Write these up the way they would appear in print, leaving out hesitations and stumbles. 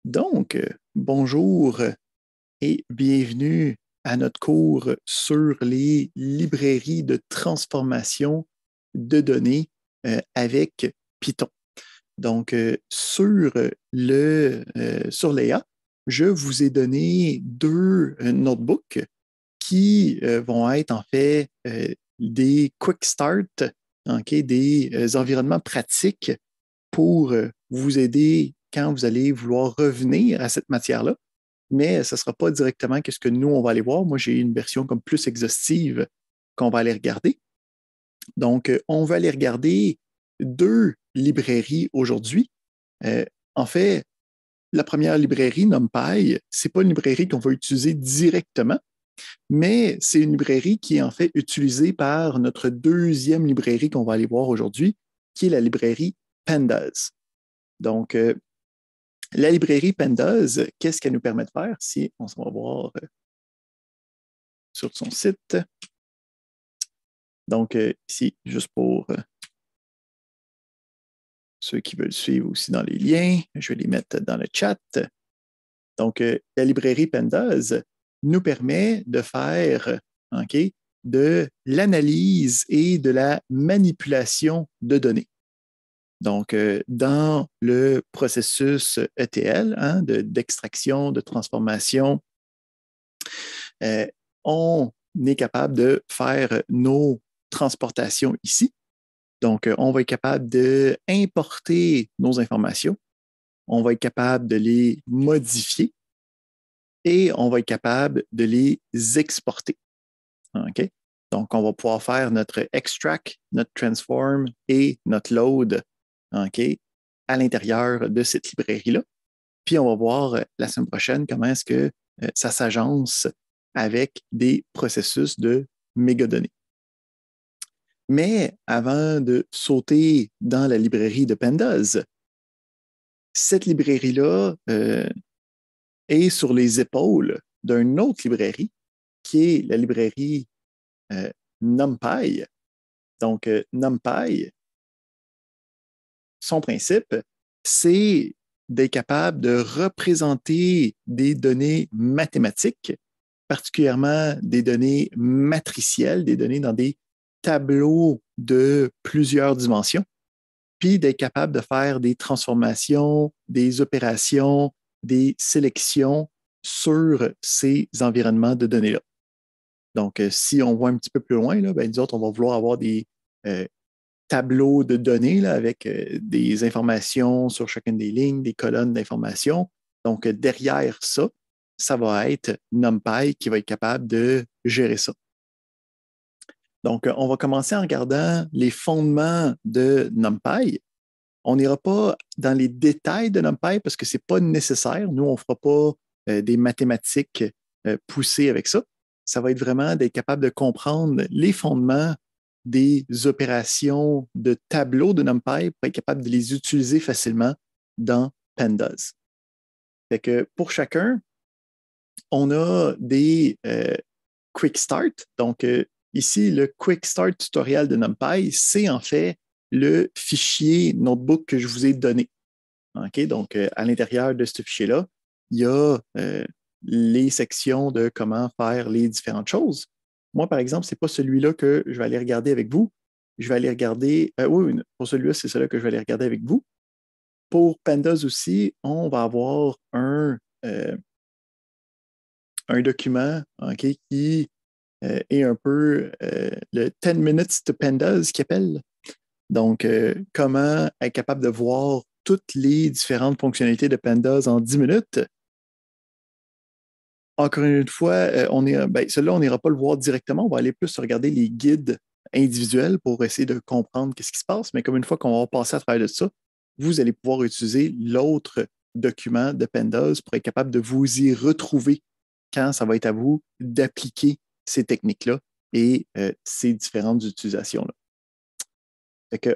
Bonjour et bienvenue à notre cours sur les librairies de transformation de données avec Python. Sur Léa, je vous ai donné deux notebooks qui vont être en fait des quick start, des environnements pratiques pour vous aider quand vous allez vouloir revenir à cette matière-là, mais ce ne sera pas directement ce que nous, on va aller voir. Moi, j'ai une version comme plus exhaustive qu'on va aller regarder. On va aller regarder deux librairies aujourd'hui. Euh, en fait, la première librairie, NumPy, ce n'est pas une librairie qu'on va utiliser directement, mais c'est une librairie qui est en fait utilisée par notre deuxième librairie qu'on va aller voir aujourd'hui, qui est la librairie Pandas. Donc, la librairie Pandas, qu'est-ce qu'elle nous permet de faire? Si on va voir sur son site. Donc, ici, juste pour ceux qui veulent suivre aussi dans les liens, je vais les mettre dans le chat. Donc, la librairie Pandas nous permet de faire de l'analyse et de la manipulation de données. Donc, dans le processus ETL, d'extraction, de transformation, on est capable de faire nos transportations ici. Donc, on va être capable d'importer nos informations, on va être capable de les modifier et on va être capable de les exporter. OK? Donc, on va pouvoir faire notre extract, notre transform et notre load à l'intérieur de cette librairie-là. Puis, on va voir la semaine prochaine comment est-ce que ça s'agence avec des processus de mégadonnées. Mais avant de sauter dans la librairie de Pandas, cette librairie-là est sur les épaules d'une autre librairie qui est la librairie NumPy. Donc, NumPy, son principe, c'est d'être capable de représenter des données mathématiques, particulièrement des données matricielles, des données dans des tableaux de plusieurs dimensions, puis d'être capable de faire des transformations, des opérations, des sélections sur ces environnements de données-là. Donc, si on voit un petit peu plus loin, là, nous autres, on va vouloir avoir des tableaux de données là, avec des informations sur chacune des lignes, des colonnes d'informations. Donc, derrière ça, ça va être NumPy qui va être capable de gérer ça. Donc, on va commencer en regardant les fondements de NumPy. On n'ira pas dans les détails de NumPy parce que ce n'est pas nécessaire. Nous, on ne fera pas des mathématiques poussées avec ça. Ça va être vraiment d'être capable de comprendre les fondements des opérations de tableau de NumPy pour être capable de les utiliser facilement dans Pandas. Fait que pour chacun, on a des Quick Start. Donc, ici, le Quick Start tutoriel de NumPy, c'est en fait le fichier notebook que je vous ai donné. Donc, à l'intérieur de ce fichier-là, il y a les sections de comment faire les différentes choses. Moi, par exemple, ce n'est pas celui-là que je vais aller regarder avec vous. Je vais aller regarder, oui, pour celui-là, c'est celui-là que je vais aller regarder avec vous. Pour Pandas aussi, on va avoir un document qui est un peu le 10 minutes to Pandas qui appelle. Donc, comment être capable de voir toutes les différentes fonctionnalités de Pandas en 10 minutes. Encore une fois, celui-là, on n'ira pas le voir directement. On va aller plus regarder les guides individuels pour essayer de comprendre ce qui se passe. Mais comme une fois qu'on va passer à travers de ça, vous allez pouvoir utiliser l'autre document de Pandas pour être capable de vous y retrouver quand ça va être à vous d'appliquer ces techniques-là et ces différentes utilisations-là.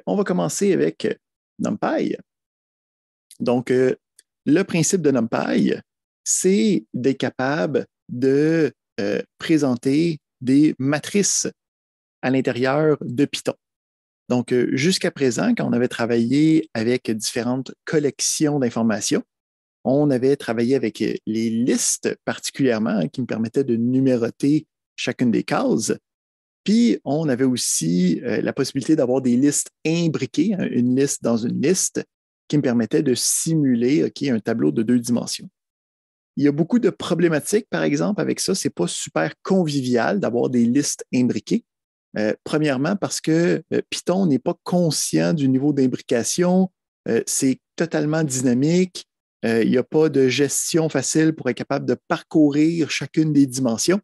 On va commencer avec NumPy. Donc, le principe de NumPy, c'est d'être capable de présenter des matrices à l'intérieur de Python. Donc, jusqu'à présent, quand on avait travaillé avec différentes collections d'informations, on avait travaillé avec les listes particulièrement, hein, qui me permettaient de numéroter chacune des cases. Puis, on avait aussi la possibilité d'avoir des listes imbriquées, hein, une liste dans une liste, qui me permettait de simuler un tableau de 2 dimensions. Il y a beaucoup de problématiques, par exemple, avec ça. Ce n'est pas super convivial d'avoir des listes imbriquées. Premièrement, parce que Python n'est pas conscient du niveau d'imbrication. C'est totalement dynamique. Il n'y a pas de gestion facile pour être capable de parcourir chacune des dimensions.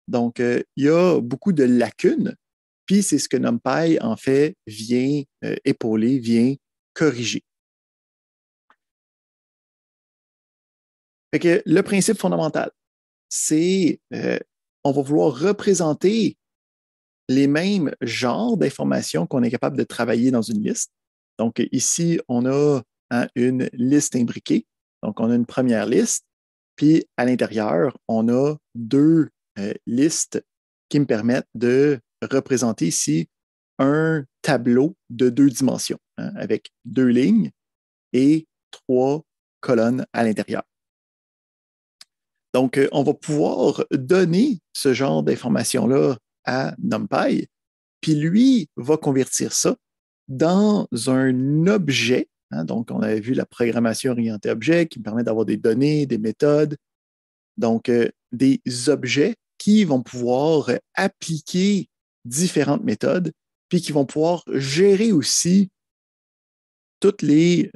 Donc, il y a beaucoup de lacunes. Puis, c'est ce que NumPy, en fait, vient épauler, vient corriger. Fait que le principe fondamental, c'est on va vouloir représenter les mêmes genres d'informations qu'on est capable de travailler dans une liste. Donc, ici, on a une liste imbriquée. Donc, on a une première liste. Puis, à l'intérieur, on a 2 listes qui me permettent de représenter ici un tableau de 2 dimensions, hein, avec 2 lignes et 3 colonnes à l'intérieur. Donc, on va pouvoir donner ce genre d'informations-là à NumPy, puis lui va convertir ça dans un objet. Hein, donc, on avait vu la programmation orientée objet qui me permet d'avoir des données, des méthodes. Donc, des objets qui vont pouvoir appliquer différentes méthodes, puis qui vont pouvoir gérer aussi toutes les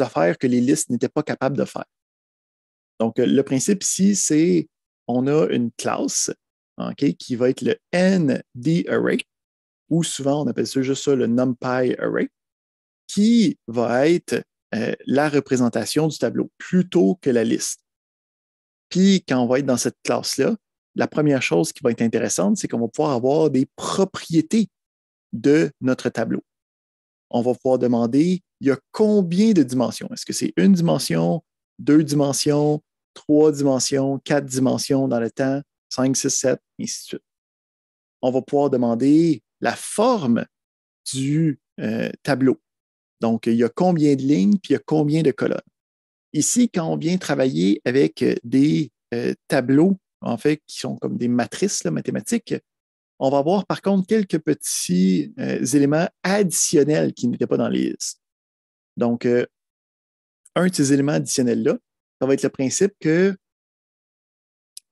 affaires que les listes n'étaient pas capables de faire. Donc, le principe ici, c'est on a une classe qui va être le ND-Array, ou souvent on appelle ça juste ça le NumPy Array, qui va être la représentation du tableau plutôt que la liste. Puis, quand on va être dans cette classe-là, la première chose qui va être intéressante, c'est qu'on va pouvoir avoir des propriétés de notre tableau. On va pouvoir demander, il y a combien de dimensions? Est-ce que c'est 1 dimension, 2 dimensions, 3 dimensions, 4 dimensions dans le temps, 5, 6, 7, et ainsi de suite. On va pouvoir demander la forme du tableau. Donc, il y a combien de lignes, puis il y a combien de colonnes. Ici, quand on vient travailler avec des tableaux, en fait, qui sont comme des matrices là, mathématiques, on va avoir par contre quelques petits éléments additionnels qui n'étaient pas dans les listes. Donc, un de ces éléments additionnels-là, ça va être le principe que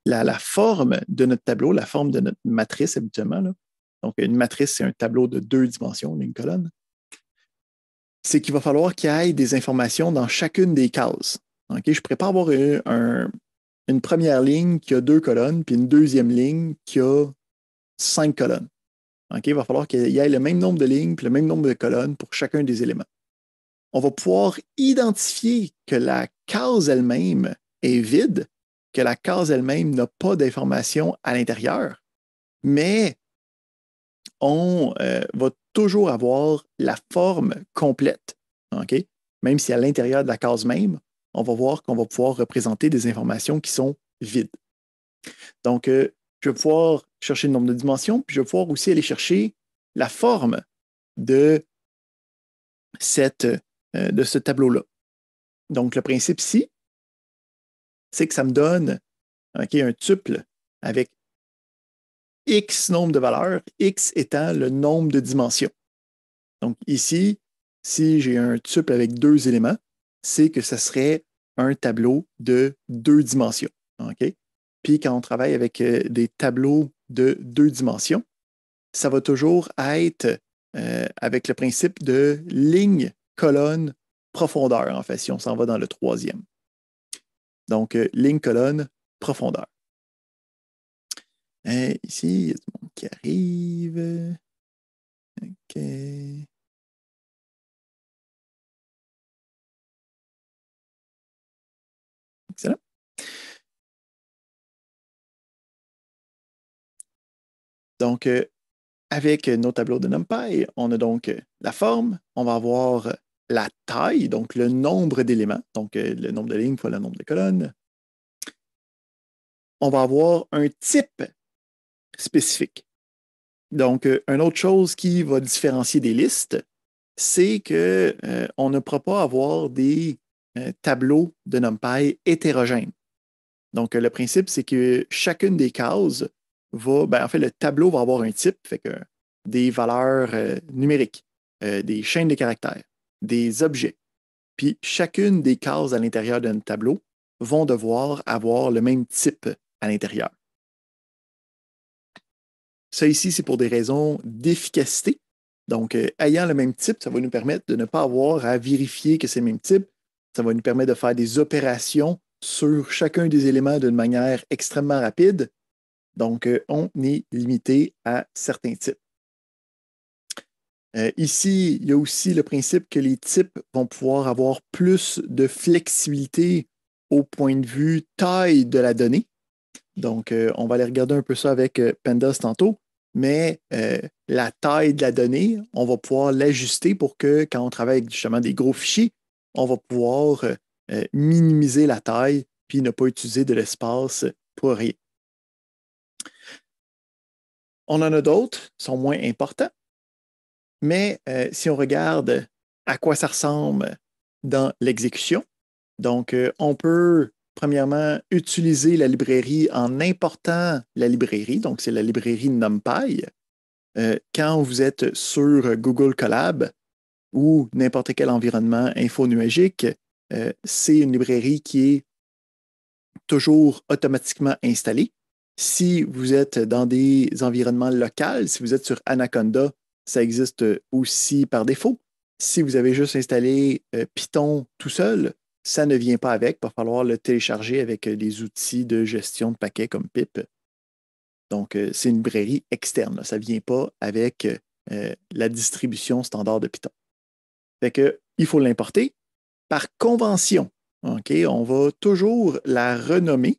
la forme de notre tableau, la forme de notre matrice habituellement, là, donc une matrice, c'est un tableau de 2 dimensions, une colonne, c'est qu'il va falloir qu'il y ait des informations dans chacune des cases. Okay? Je ne pourrais pas avoir une première ligne qui a 2 colonnes, puis une deuxième ligne qui a 5 colonnes. Okay? Il va falloir qu'il y ait le même nombre de lignes puis le même nombre de colonnes pour chacun des éléments. On va pouvoir identifier que la case elle-même est vide, que la case elle-même n'a pas d'informations à l'intérieur, mais on va toujours avoir la forme complète. Okay? Même si à l'intérieur de la case même, on va voir qu'on va pouvoir représenter des informations qui sont vides. Donc, je vais pouvoir chercher le nombre de dimensions, puis je vais pouvoir aussi aller chercher la forme de ce tableau-là. Donc, le principe ici, c'est que ça me donne un tuple avec X nombre de valeurs, X étant le nombre de dimensions. Donc, ici, si j'ai un tuple avec 2 éléments, c'est que ça serait un tableau de 2 dimensions. Okay? Puis, quand on travaille avec des tableaux de 2 dimensions, ça va toujours être avec le principe de ligne, colonne, profondeur, en fait, si on s'en va dans le troisième. Donc, ligne, colonne, profondeur. Ici, il y a du monde qui arrive. OK. Excellent. Donc, avec nos tableaux de NumPy, on a donc la forme, on va avoir la taille, donc le nombre d'éléments, donc le nombre de lignes fois le nombre de colonnes. On va avoir un type spécifique. Donc, une autre chose qui va différencier des listes, c'est qu'on ne pourra pas avoir des tableau de NumPy hétérogène. Donc, le principe, c'est que chacune des cases en fait, le tableau va avoir un type, fait que des valeurs numériques, des chaînes de caractères, des objets. Puis, chacune des cases à l'intérieur d'un tableau vont devoir avoir le même type à l'intérieur. Ça ici, c'est pour des raisons d'efficacité. Donc, ayant le même type, ça va nous permettre de ne pas avoir à vérifier que c'est le même type. Ça va nous permettre de faire des opérations sur chacun des éléments d'une manière extrêmement rapide. Donc, on est limité à certains types. Ici, il y a aussi le principe que les types vont pouvoir avoir plus de flexibilité au point de vue taille de la donnée. Donc, on va aller regarder un peu ça avec Pandas tantôt, mais la taille de la donnée, on va pouvoir l'ajuster pour que quand on travaille avec justement des gros fichiers, on va pouvoir minimiser la taille puis ne pas utiliser de l'espace pour rien. On en a d'autres, qui sont moins importants, mais si on regarde à quoi ça ressemble dans l'exécution, donc on peut premièrement utiliser la librairie en important la librairie, donc c'est la librairie NumPy. Quand vous êtes sur Google Colab ou n'importe quel environnement infonuagique, c'est une librairie qui est toujours automatiquement installée. Si vous êtes dans des environnements locaux, si vous êtes sur Anaconda, ça existe aussi par défaut. Si vous avez juste installé Python tout seul, ça ne vient pas avec. Il va falloir le télécharger avec des outils de gestion de paquets comme pip. Donc, c'est une librairie externe. Là. Ça ne vient pas avec la distribution standard de Python. Fait que, il faut l'importer par convention. Okay? On va toujours la renommer,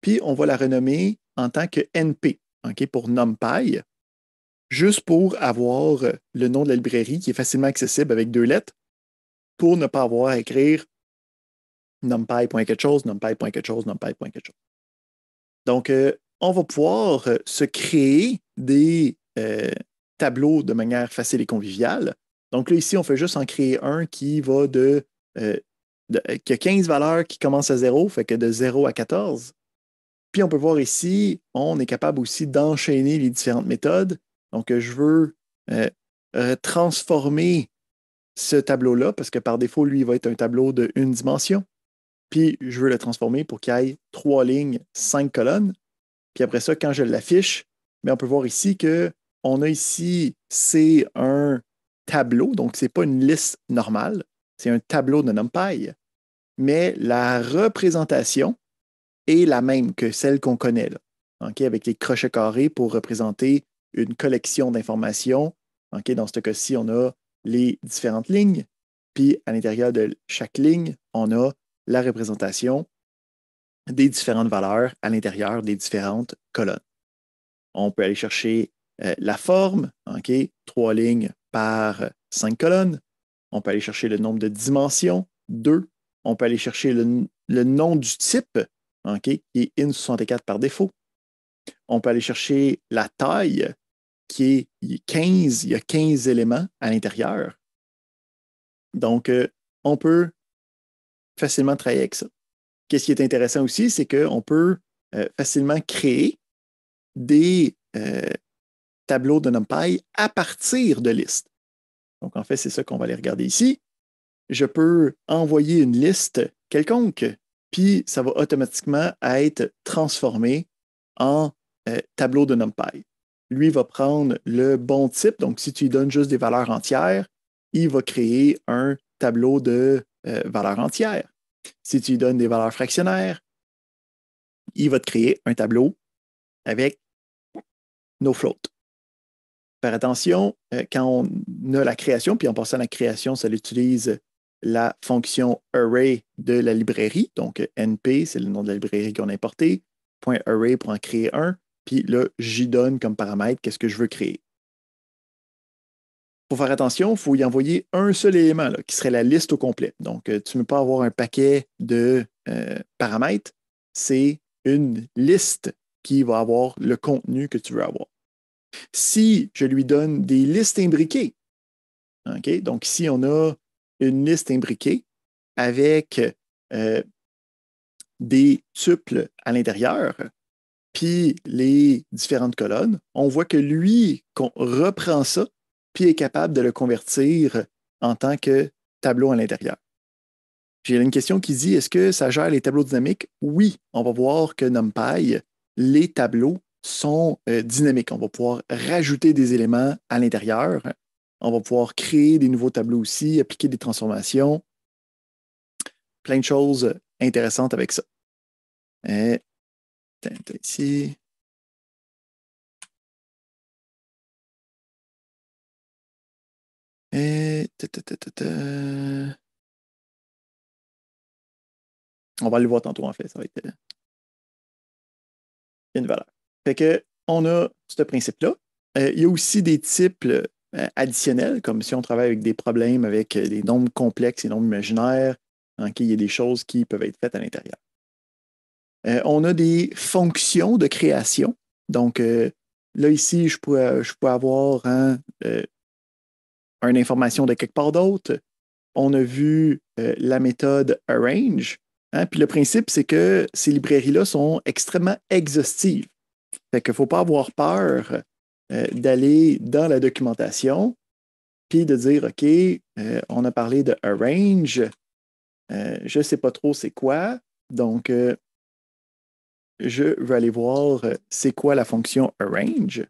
puis on va la renommer en tant que NP, okay? Pour NumPy, juste pour avoir le nom de la librairie qui est facilement accessible avec 2 lettres, pour ne pas avoir à écrire numpy.quelque chose, numpy.quelque chose, numpy.quelque chose. Donc, on va pouvoir se créer des tableaux de manière facile et conviviale. Donc là, ici, on fait juste en créer un qui va qui a 15 valeurs qui commencent à 0, fait que de 0 à 14. Puis on peut voir ici, on est capable aussi d'enchaîner les différentes méthodes. Donc, je veux transformer ce tableau-là, parce que par défaut, lui, il va être un tableau de 1 dimension. Puis je veux le transformer pour qu'il ait 3 lignes, 5 colonnes. Puis après ça, quand je l'affiche, on peut voir ici qu'on a ici, c'est un tableau, donc ce n'est pas une liste normale, c'est un tableau de NumPy, mais la représentation est la même que celle qu'on connaît, là, okay, avec les crochets carrés pour représenter une collection d'informations. Okay, dans ce cas-ci, on a les différentes lignes, puis à l'intérieur de chaque ligne, on a la représentation des différentes valeurs à l'intérieur des différentes colonnes. On peut aller chercher la forme, okay, 3 lignes par 5 colonnes. On peut aller chercher le nombre de dimensions, 2. On peut aller chercher le nom du type, okay, qui est int64 par défaut. On peut aller chercher la taille, qui est 15. Il y a 15 éléments à l'intérieur. Donc, on peut facilement travailler avec ça. Qu'est-ce qui est intéressant aussi, c'est qu'on peut facilement créer des tableaux de NumPy à partir de listes. Donc, en fait, c'est ça qu'on va aller regarder ici. Je peux envoyer une liste quelconque, puis ça va automatiquement être transformé en tableau de NumPy. Lui va prendre le bon type. Donc, si tu lui donnes juste des valeurs entières, il va créer un tableau de valeurs entières. Si tu lui donnes des valeurs fractionnaires, il va te créer un tableau avec no float. Faire attention, quand on a la création, puis en passant à la création, ça utilise la fonction array de la librairie. Donc, NP, c'est le nom de la librairie qu'on a importé. .array pour en créer un. Puis là, j'y donne comme paramètre qu'est-ce que je veux créer. Pour faire attention, il faut y envoyer un seul élément, là, qui serait la liste au complet. Donc, tu ne peux pas avoir un paquet de paramètres. C'est une liste qui va avoir le contenu que tu veux avoir. Si je lui donne des listes imbriquées, okay? Donc ici, on a une liste imbriquée, avec des tuples à l'intérieur, puis les différentes colonnes, on voit que lui reprend ça, puis est capable de le convertir en tant que tableau à l'intérieur. J'ai une question qui dit, est-ce que ça gère les tableaux dynamiques? Oui, on va voir que NumPy, les tableaux sont dynamiques. On va pouvoir rajouter des éléments à l'intérieur. On va pouvoir créer des nouveaux tableaux aussi, appliquer des transformations. Plein de choses intéressantes avec ça. Ici. On va le voir tantôt, en fait. Ça va être une valeur. Fait que on a ce principe-là. Il y a aussi des types additionnels, comme si on travaille avec des problèmes avec des nombres complexes et nombres imaginaires. Il y a des choses qui peuvent être faites à l'intérieur. On a des fonctions de création. Donc, là, ici, je peux avoir une information de quelque part d'autre. On a vu la méthode arrange. Puis le principe, c'est que ces librairies-là sont extrêmement exhaustives. Fait qu'il ne faut pas avoir peur d'aller dans la documentation puis de dire, OK, on a parlé de arrange, je ne sais pas trop c'est quoi, donc je vais aller voir c'est quoi la fonction arrange.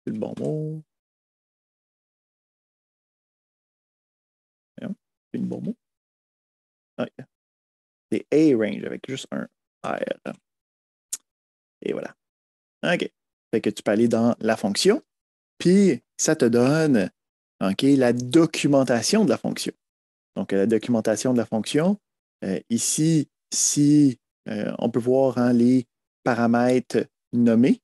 C'est le bon mot. C'est le bon mot. Ah, c'est arrange avec juste un R. Et voilà. OK. Fait que tu peux aller dans la fonction, puis ça te donne la documentation de la fonction. Donc, la documentation de la fonction, ici, si on peut voir les paramètres nommés,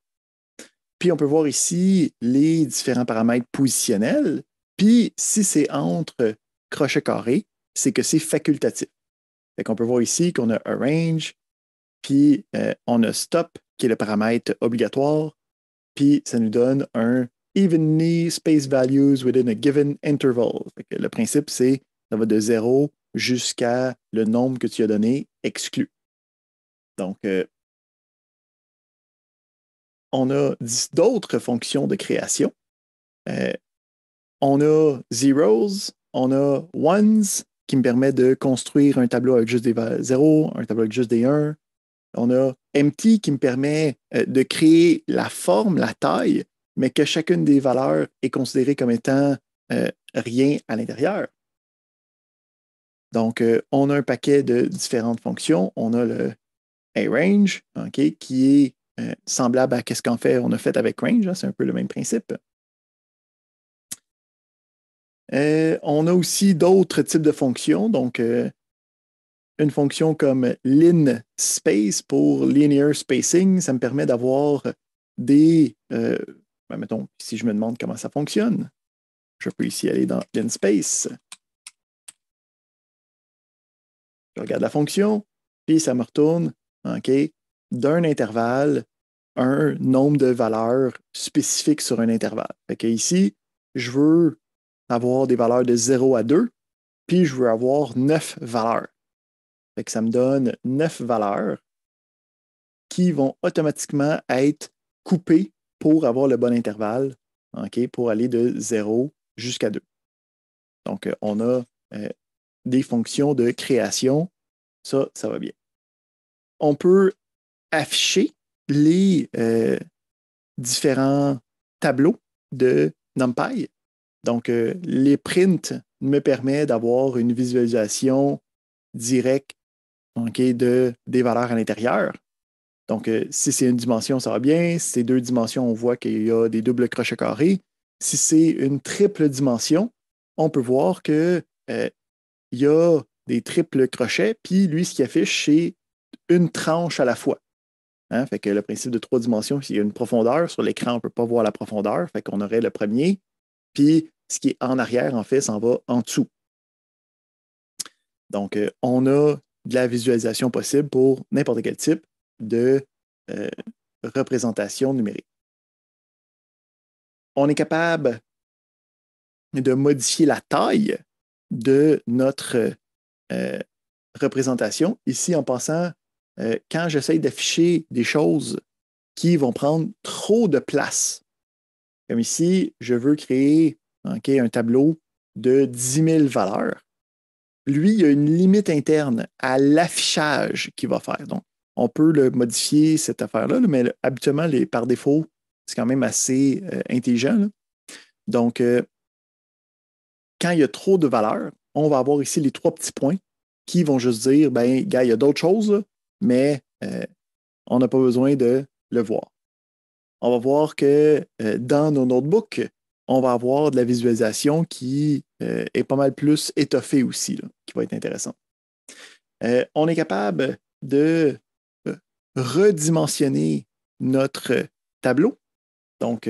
puis on peut voir ici les différents paramètres positionnels, puis si c'est entre crochet carré, c'est que c'est facultatif. Fait qu'on peut voir ici qu'on a arrange, puis on a stop, qui est le paramètre obligatoire, puis ça nous donne un evenly spaced values within a given interval. Fait que le principe, c'est ça va de 0 jusqu'à le nombre que tu as donné exclu. Donc, on a d'autres fonctions de création. On a zeros, on a ones, qui me permet de construire un tableau avec juste des 0, un tableau avec juste des 1. On a empty qui me permet de créer la forme, la taille, mais que chacune des valeurs est considérée comme étant rien à l'intérieur. Donc, on a un paquet de différentes fonctions. On a le arrange, qui est semblable à ce on a fait avec range. C'est un peu le même principe. On a aussi d'autres types de fonctions. Donc, une fonction comme linspace pour linear spacing, ça me permet d'avoir des... mettons, si je me demande comment ça fonctionne, je peux ici aller dans linspace. Je regarde la fonction, puis ça me retourne d'un intervalle un nombre de valeurs spécifiques sur un intervalle. Fait que ici, je veux avoir des valeurs de 0 à 2, puis je veux avoir 9 valeurs. Fait que ça me donne 9 valeurs qui vont automatiquement être coupées pour avoir le bon intervalle, pour aller de 0 jusqu'à 2. Donc, on a des fonctions de création. Ça va bien. On peut afficher les différents tableaux de NumPy. Donc, les prints me permettent d'avoir une visualisation directe des valeurs à l'intérieur. Donc, si c'est une dimension, ça va bien. Si c'est deux dimensions, on voit qu'il y a des doubles crochets carrés. Si c'est une triple dimension, on peut voir qu'il y a des triples crochets, puis lui, ce qu'il affiche, c'est une tranche à la fois. Fait que le principe de 3 dimensions, s'il y a une profondeur, sur l'écran, on ne peut pas voir la profondeur. Fait qu'on aurait le premier, puis ce qui est en arrière, en fait, s'en va en dessous. Donc, on a de la visualisation possible pour n'importe quel type de représentation numérique. On est capable de modifier la taille de notre représentation. Ici, en passant, quand j'essaye d'afficher des choses qui vont prendre trop de place, comme ici, je veux créer un tableau de 10 000 valeurs. Lui, il y a une limite interne à l'affichage qu'il va faire. Donc, on peut le modifier, cette affaire-là, mais habituellement, par défaut, c'est quand même assez intelligent. Là. Donc, quand il y a trop de valeurs, on va avoir ici les 3 petits points qui vont juste dire, ben, gars, il y a d'autres choses, là, mais on n'a pas besoin de le voir. On va voir que dans nos notebooks, on va avoir de la visualisation qui est pas mal plus étoffée aussi, là, qui va être intéressant. On est capable de redimensionner notre tableau. Donc,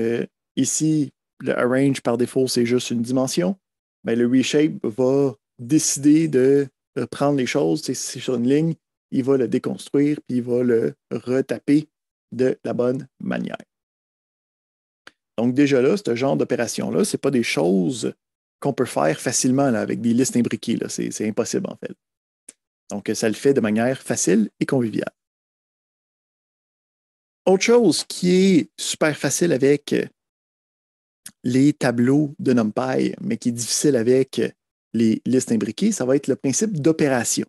ici, le arrange par défaut, c'est juste une dimension. Mais le reshape va décider de prendre les choses. Si c'est sur une ligne, il va le déconstruire puis il va le retaper de la bonne manière. Donc, déjà là, ce genre d'opération-là, ce n'est pas des choses qu'on peut faire facilement là, avec des listes imbriquées. C'est impossible, en fait. Donc, ça le fait de manière facile et conviviale. Autre chose qui est super facile avec les tableaux de NumPy, mais qui est difficile avec les listes imbriquées, ça va être le principe d'opération.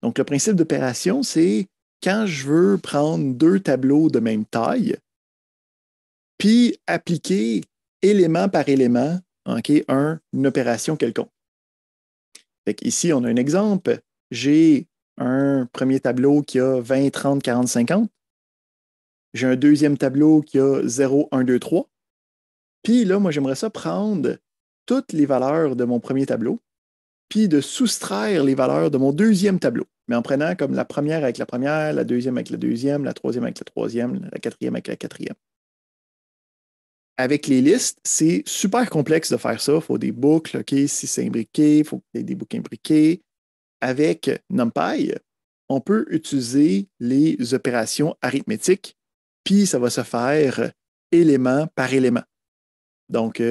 Donc, le principe d'opération, c'est quand je veux prendre 2 tableaux de même taille, puis appliquer élément par élément une opération quelconque. Ici, on a un exemple. J'ai un premier tableau qui a 20, 30, 40, 50. J'ai un deuxième tableau qui a 0, 1, 2, 3. Puis là, moi, j'aimerais ça prendre toutes les valeurs de mon premier tableau, puis de soustraire les valeurs de mon deuxième tableau, mais en prenant comme la première avec la première, la deuxième avec la deuxième, la troisième avec la troisième, la quatrième avec la quatrième. Avec les listes, c'est super complexe de faire ça. Il faut des boucles, OK? Si c'est imbriqué, il faut qu'il y ait des boucles imbriquées. Avec NumPy, on peut utiliser les opérations arithmétiques, puis ça va se faire élément par élément. Donc,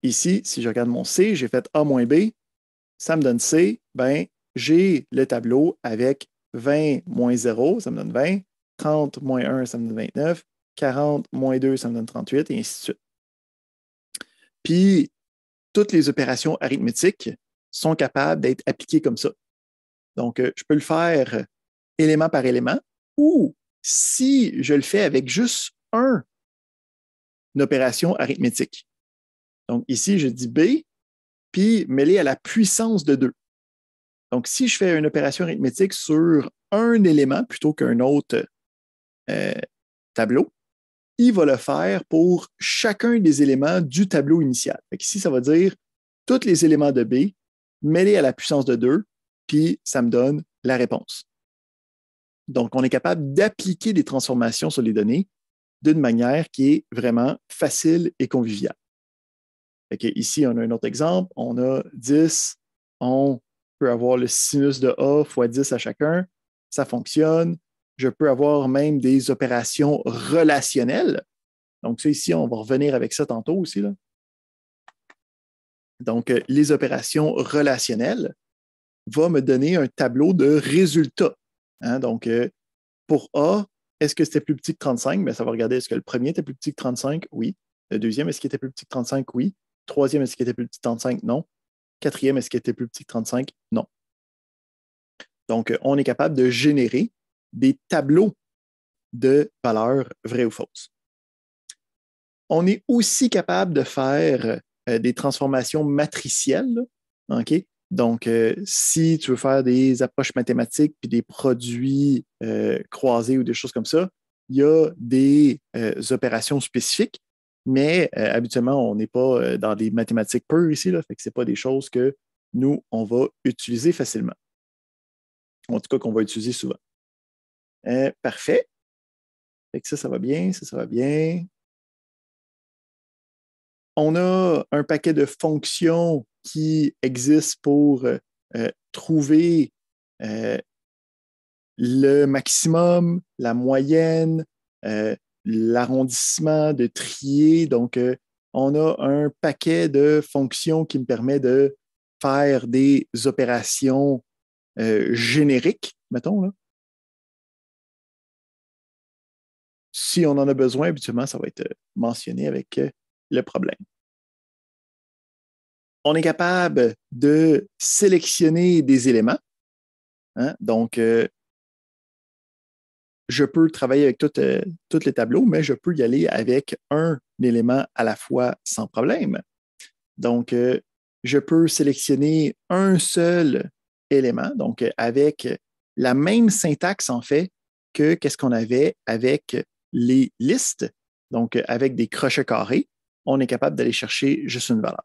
ici, si je regarde mon C, j'ai fait A moins B, ça me donne C, ben, j'ai le tableau avec 20 moins 0, ça me donne 20, 30 moins 1, ça me donne 29, 40 moins 2, ça me donne 38, et ainsi de suite. Puis, toutes les opérations arithmétiques sont capables d'être appliquées comme ça. Donc, je peux le faire élément par élément, ou si je le fais avec juste une opération arithmétique. Donc, ici, je dis B, puis mêlé à la puissance de 2. Donc, si je fais une opération arithmétique sur un élément plutôt qu'un autre tableau, il va le faire pour chacun des éléments du tableau initial. Ici, ça va dire tous les éléments de B mêlés à la puissance de 2, puis ça me donne la réponse. Donc, on est capable d'appliquer des transformations sur les données d'une manière qui est vraiment facile et conviviale. Ici, on a un autre exemple. On a 10, on peut avoir le sinus de A fois 10 à chacun. Ça fonctionne. Je peux avoir même des opérations relationnelles. Donc, ça, ici, on va revenir avec ça tantôt aussi. Là. Donc, les opérations relationnelles vont me donner un tableau de résultats. Hein? Donc, pour A, est-ce que c'était plus petit que 35? Bien, ça va regarder, est-ce que le premier était plus petit que 35? Oui. Le deuxième, est-ce qu'il était plus petit que 35? Oui. Troisième, est-ce qu'il était plus petit que 35? Non. Quatrième, est-ce qu'il était plus petit que 35? Non. Donc, on est capable de générer des tableaux de valeurs vraies ou fausses. On est aussi capable de faire des transformations matricielles. OK? Donc, si tu veux faire des approches mathématiques puis des produits croisés ou des choses comme ça, il y a des opérations spécifiques, mais habituellement, on n'est pas dans des mathématiques pures ici, là, fait que ce n'est pas des choses que nous, on va utiliser facilement. En tout cas, qu'on va utiliser souvent. Parfait. Fait que ça va bien, ça va bien. On a un paquet de fonctions qui existent pour trouver le maximum, la moyenne, l'arrondissement, de trier. Donc, on a un paquet de fonctions qui me permet de faire des opérations génériques, mettons, là. Si on en a besoin, habituellement, ça va être mentionné avec le problème. On est capable de sélectionner des éléments. Hein? Donc, je peux travailler avec tous les tableaux, mais je peux y aller avec un élément à la fois sans problème. Donc, je peux sélectionner un seul élément, donc avec la même syntaxe, en fait, que qu'est-ce qu'on avait avec les listes. Donc, avec des crochets carrés, on est capable d'aller chercher juste une valeur.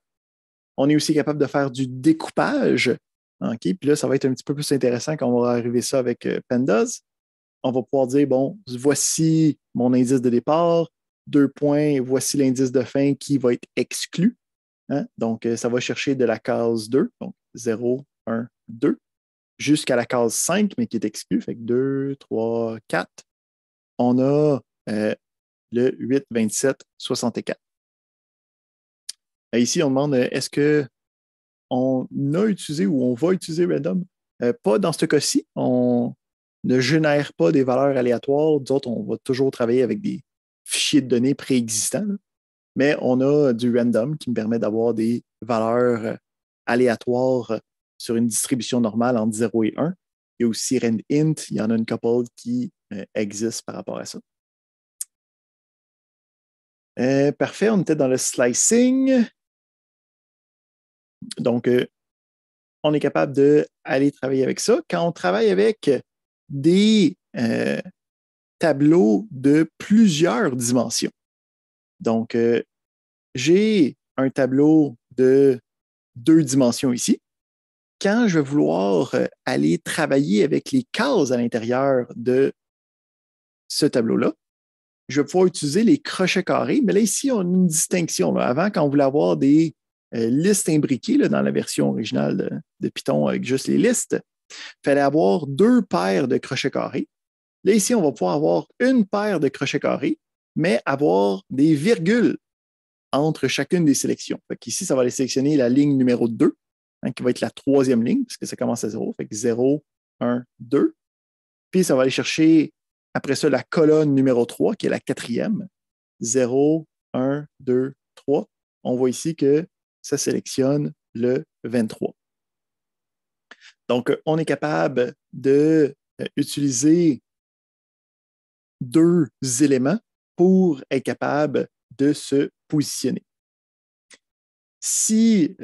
On est aussi capable de faire du découpage. OK? Puis là, ça va être un petit peu plus intéressant quand on va arriver ça avec Pandas. On va pouvoir dire, bon, voici mon indice de départ, 2 points, voici l'indice de fin qui va être exclu. Hein? Donc, ça va chercher de la case 2, donc 0, 1, 2, jusqu'à la case 5, mais qui est exclue. Fait que 2, 3, 4. On a le 8, 27, 64. Ici, on demande est-ce qu'on a utilisé ou on va utiliser random? Pas dans ce cas-ci. On ne génère pas des valeurs aléatoires. D'autres, on va toujours travailler avec des fichiers de données préexistants. Là. Mais on a du random qui me permet d'avoir des valeurs aléatoires sur une distribution normale entre 0 et 1. Il y a aussi randint. Il y en a une couple qui existent par rapport à ça. Parfait, on était dans le slicing. Donc, on est capable d'aller travailler avec ça. Quand on travaille avec des tableaux de plusieurs dimensions. Donc, j'ai un tableau de 2 dimensions ici. Quand je vais vouloir aller travailler avec les cases à l'intérieur de ce tableau-là, je vais pouvoir utiliser les crochets carrés. Mais là, ici, on a une distinction. Là. Avant, quand on voulait avoir des listes imbriquées là, dans la version originale de Python avec juste les listes, il fallait avoir 2 paires de crochets carrés. Là, ici, on va pouvoir avoir une paire de crochets carrés, mais avoir des virgules entre chacune des sélections. Ici, ça va aller sélectionner la ligne numéro 2, hein, qui va être la 3e ligne, puisque ça commence à 0. Fait que 0, 1, 2. Puis, ça va aller chercher, après ça, la colonne numéro 3, qui est la 4e. 0, 1, 2, 3. On voit ici que ça sélectionne le 23. Donc, on est capable d'utiliser 2 éléments pour être capable de se positionner. Si,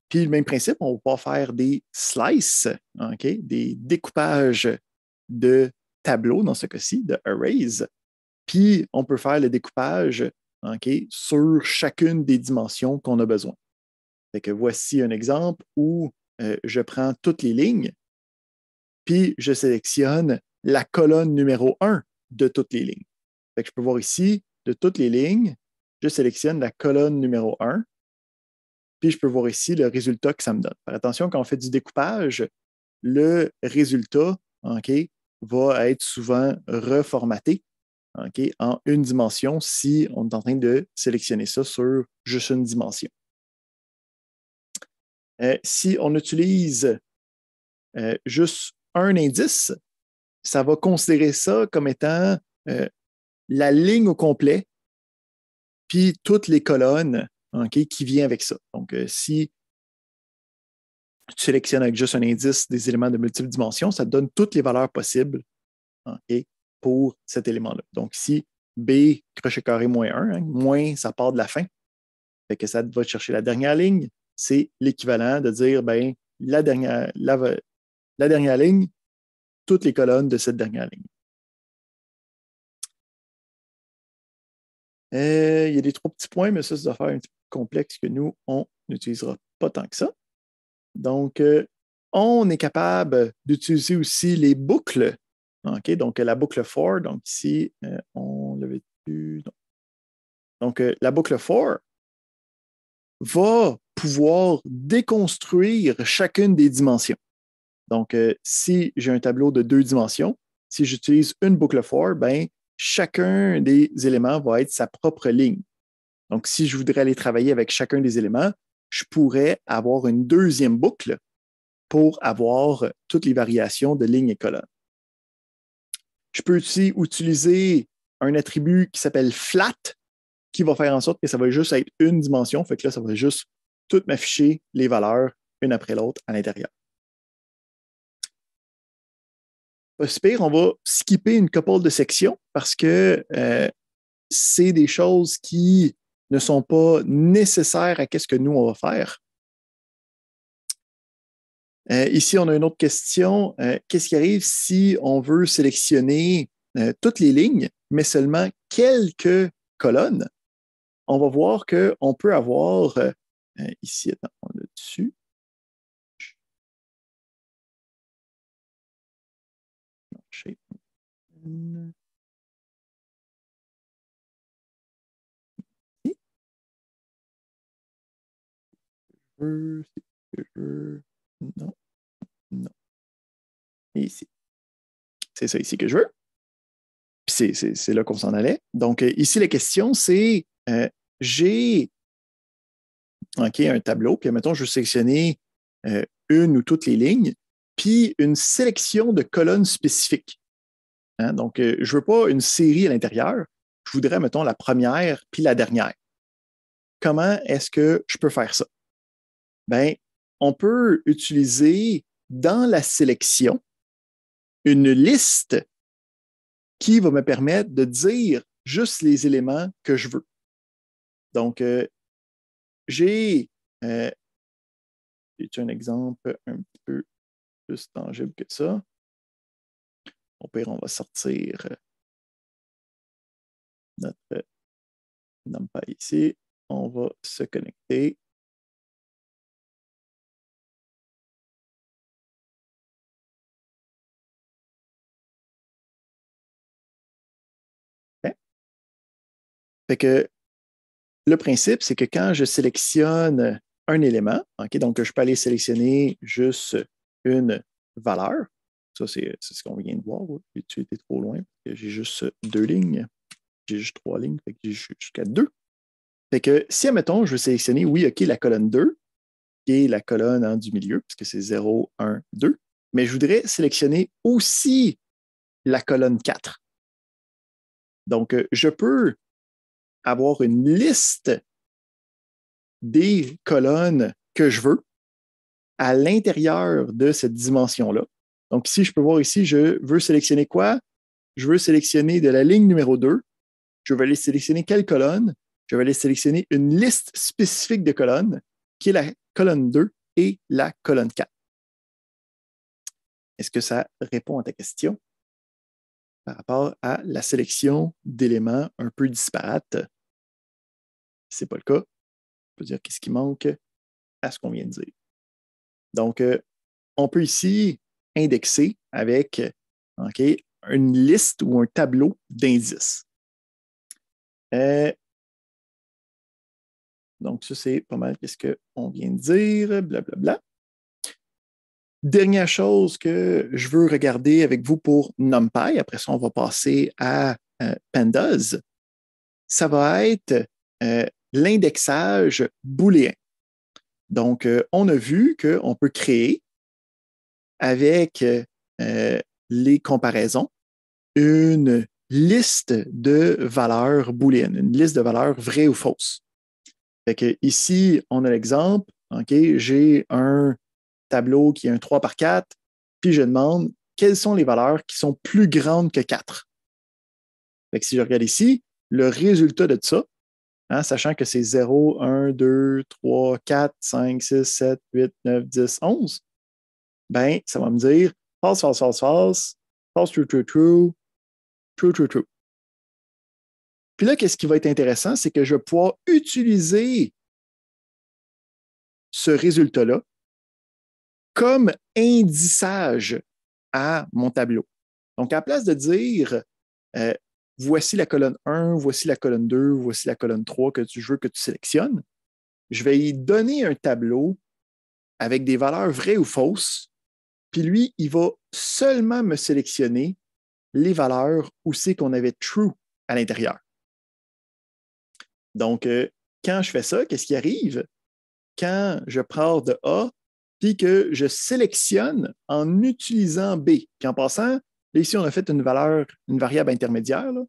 puis le même principe, on va pouvoir faire des slices, okay, des découpages de tableaux, dans ce cas-ci, de arrays. Puis, on peut faire le découpage okay, sur chacune des dimensions qu'on a besoin. Fait que voici un exemple où je prends toutes les lignes, puis je sélectionne la colonne numéro 1 de toutes les lignes. Fait que je peux voir ici, de toutes les lignes, je sélectionne la colonne numéro 1, puis je peux voir ici le résultat que ça me donne. Faire attention, quand on fait du découpage, le résultat okay, va être souvent reformaté okay, en une dimension si on est en train de sélectionner ça sur juste une dimension. Si on utilise juste un indice, ça va considérer ça comme étant la ligne au complet, puis toutes les colonnes okay, qui viennent avec ça. Donc, si tu sélectionnes avec juste un indice des éléments de multiples dimensions, ça te donne toutes les valeurs possibles okay, pour cet élément-là. Donc, ici, B, crochet carré moins 1, hein, moins, ça part de la fin. Fait que ça va chercher la dernière ligne. C'est l'équivalent de dire, ben, la dernière ligne, toutes les colonnes de cette dernière ligne. Il y a des 3 petits points, mais ça doit faire un petit peu complexe que nous, on n'utilisera pas tant que ça. Donc, on est capable d'utiliser aussi les boucles. Okay? Donc, la boucle for, donc ici, on l'avait vu. Donc, la boucle for va pouvoir déconstruire chacune des dimensions. Donc, si j'ai un tableau de 2 dimensions, si j'utilise une boucle for, ben, chacun des éléments va être sa propre ligne. Donc, si je voudrais aller travailler avec chacun des éléments, je pourrais avoir une deuxième boucle pour avoir toutes les variations de lignes et colonnes. Je peux aussi utiliser un attribut qui s'appelle flat, qui va faire en sorte que ça va juste être une dimension. Fait que là, ça va juste tout m'afficher les valeurs une après l'autre à l'intérieur. Super, on va skipper une couple de sections parce que c'est des choses qui ne sont pas nécessaires à ce que nous, on va faire. Ici, on a une autre question. Qu'est-ce qui arrive si on veut sélectionner toutes les lignes, mais seulement quelques colonnes? On va voir qu'on peut avoir ici, attends, on est dessus. Shape. Non, non. Et ici. C'est ça ici que je veux. Puis c'est là qu'on s'en allait. Donc, ici, la question, c'est j'ai un tableau, puis mettons, je veux sélectionner une ou toutes les lignes, puis une sélection de colonnes spécifiques. Hein? Donc, je ne veux pas une série à l'intérieur. Je voudrais, mettons, la première puis la dernière. Comment est-ce que je peux faire ça? Bien, on peut utiliser dans la sélection une liste qui va me permettre de dire juste les éléments que je veux. Donc, j'ai un exemple un petit peu plus tangible que ça. Au pire, on va sortir notre NumPy ici. On va se connecter. Okay. Fait que le principe, c'est que quand je sélectionne un élément, okay, donc je peux aller sélectionner juste une valeur. Ça, c'est ce qu'on vient de voir. Tu étais trop loin parce que j'ai juste 2 lignes. J'ai juste 3 lignes, fait que j'ai jusqu'à 2. Fait que si, admettons, je veux sélectionner, oui, OK, la colonne 2, qui est la colonne du milieu, puisque c'est 0, 1, 2, mais je voudrais sélectionner aussi la colonne 4. Donc, je peux avoir une liste des colonnes que je veux à l'intérieur de cette dimension-là. Donc, ici, je peux voir ici, je veux sélectionner quoi? Je veux sélectionner de la ligne numéro 2. Je vais aller sélectionner quelle colonne? Je vais aller sélectionner une liste spécifique de colonnes, qui est la colonne 2 et la colonne 4. Est-ce que ça répond à ta question par rapport à la sélection d'éléments un peu disparates? Si ce n'est pas le cas, on peut dire qu'est-ce qui manque à ce qu'on vient de dire. Donc, on peut ici indexer avec une liste ou un tableau d'indices. Donc, ça, c'est pas mal ce qu'on vient de dire, blablabla. Dernière chose que je veux regarder avec vous pour NumPy, après ça, on va passer à Pandas, ça va être l'indexage booléen. Donc, on a vu qu'on peut créer avec les comparaisons une liste de valeurs booléennes, une liste de valeurs vraies ou fausses. Fait que ici, on a l'exemple, j'ai un tableau qui est un 3 par 4, puis je demande quelles sont les valeurs qui sont plus grandes que 4. Fait que si je regarde ici, le résultat de ça, sachant que c'est 0, 1, 2, 3, 4, 5, 6, 7, 8, 9, 10, 11, ben, ça va me dire false, false, false, false, false, true, true, true, true, true, true. Puis là, qu'est-ce qui va être intéressant, c'est que je vais pouvoir utiliser ce résultat-là comme indissage à mon tableau. Donc, à la place de dire voici la colonne 1, voici la colonne 2, voici la colonne 3 que tu veux que tu sélectionnes, je vais y donner un tableau avec des valeurs vraies ou fausses Puis lui, il va seulement me sélectionner les valeurs où c'est qu'on avait true à l'intérieur. Donc, quand je fais ça, qu'est-ce qui arrive? Quand je pars de A, puis que je sélectionne en utilisant B. Puis en passant, là, ici, on a fait une variable intermédiaire, là,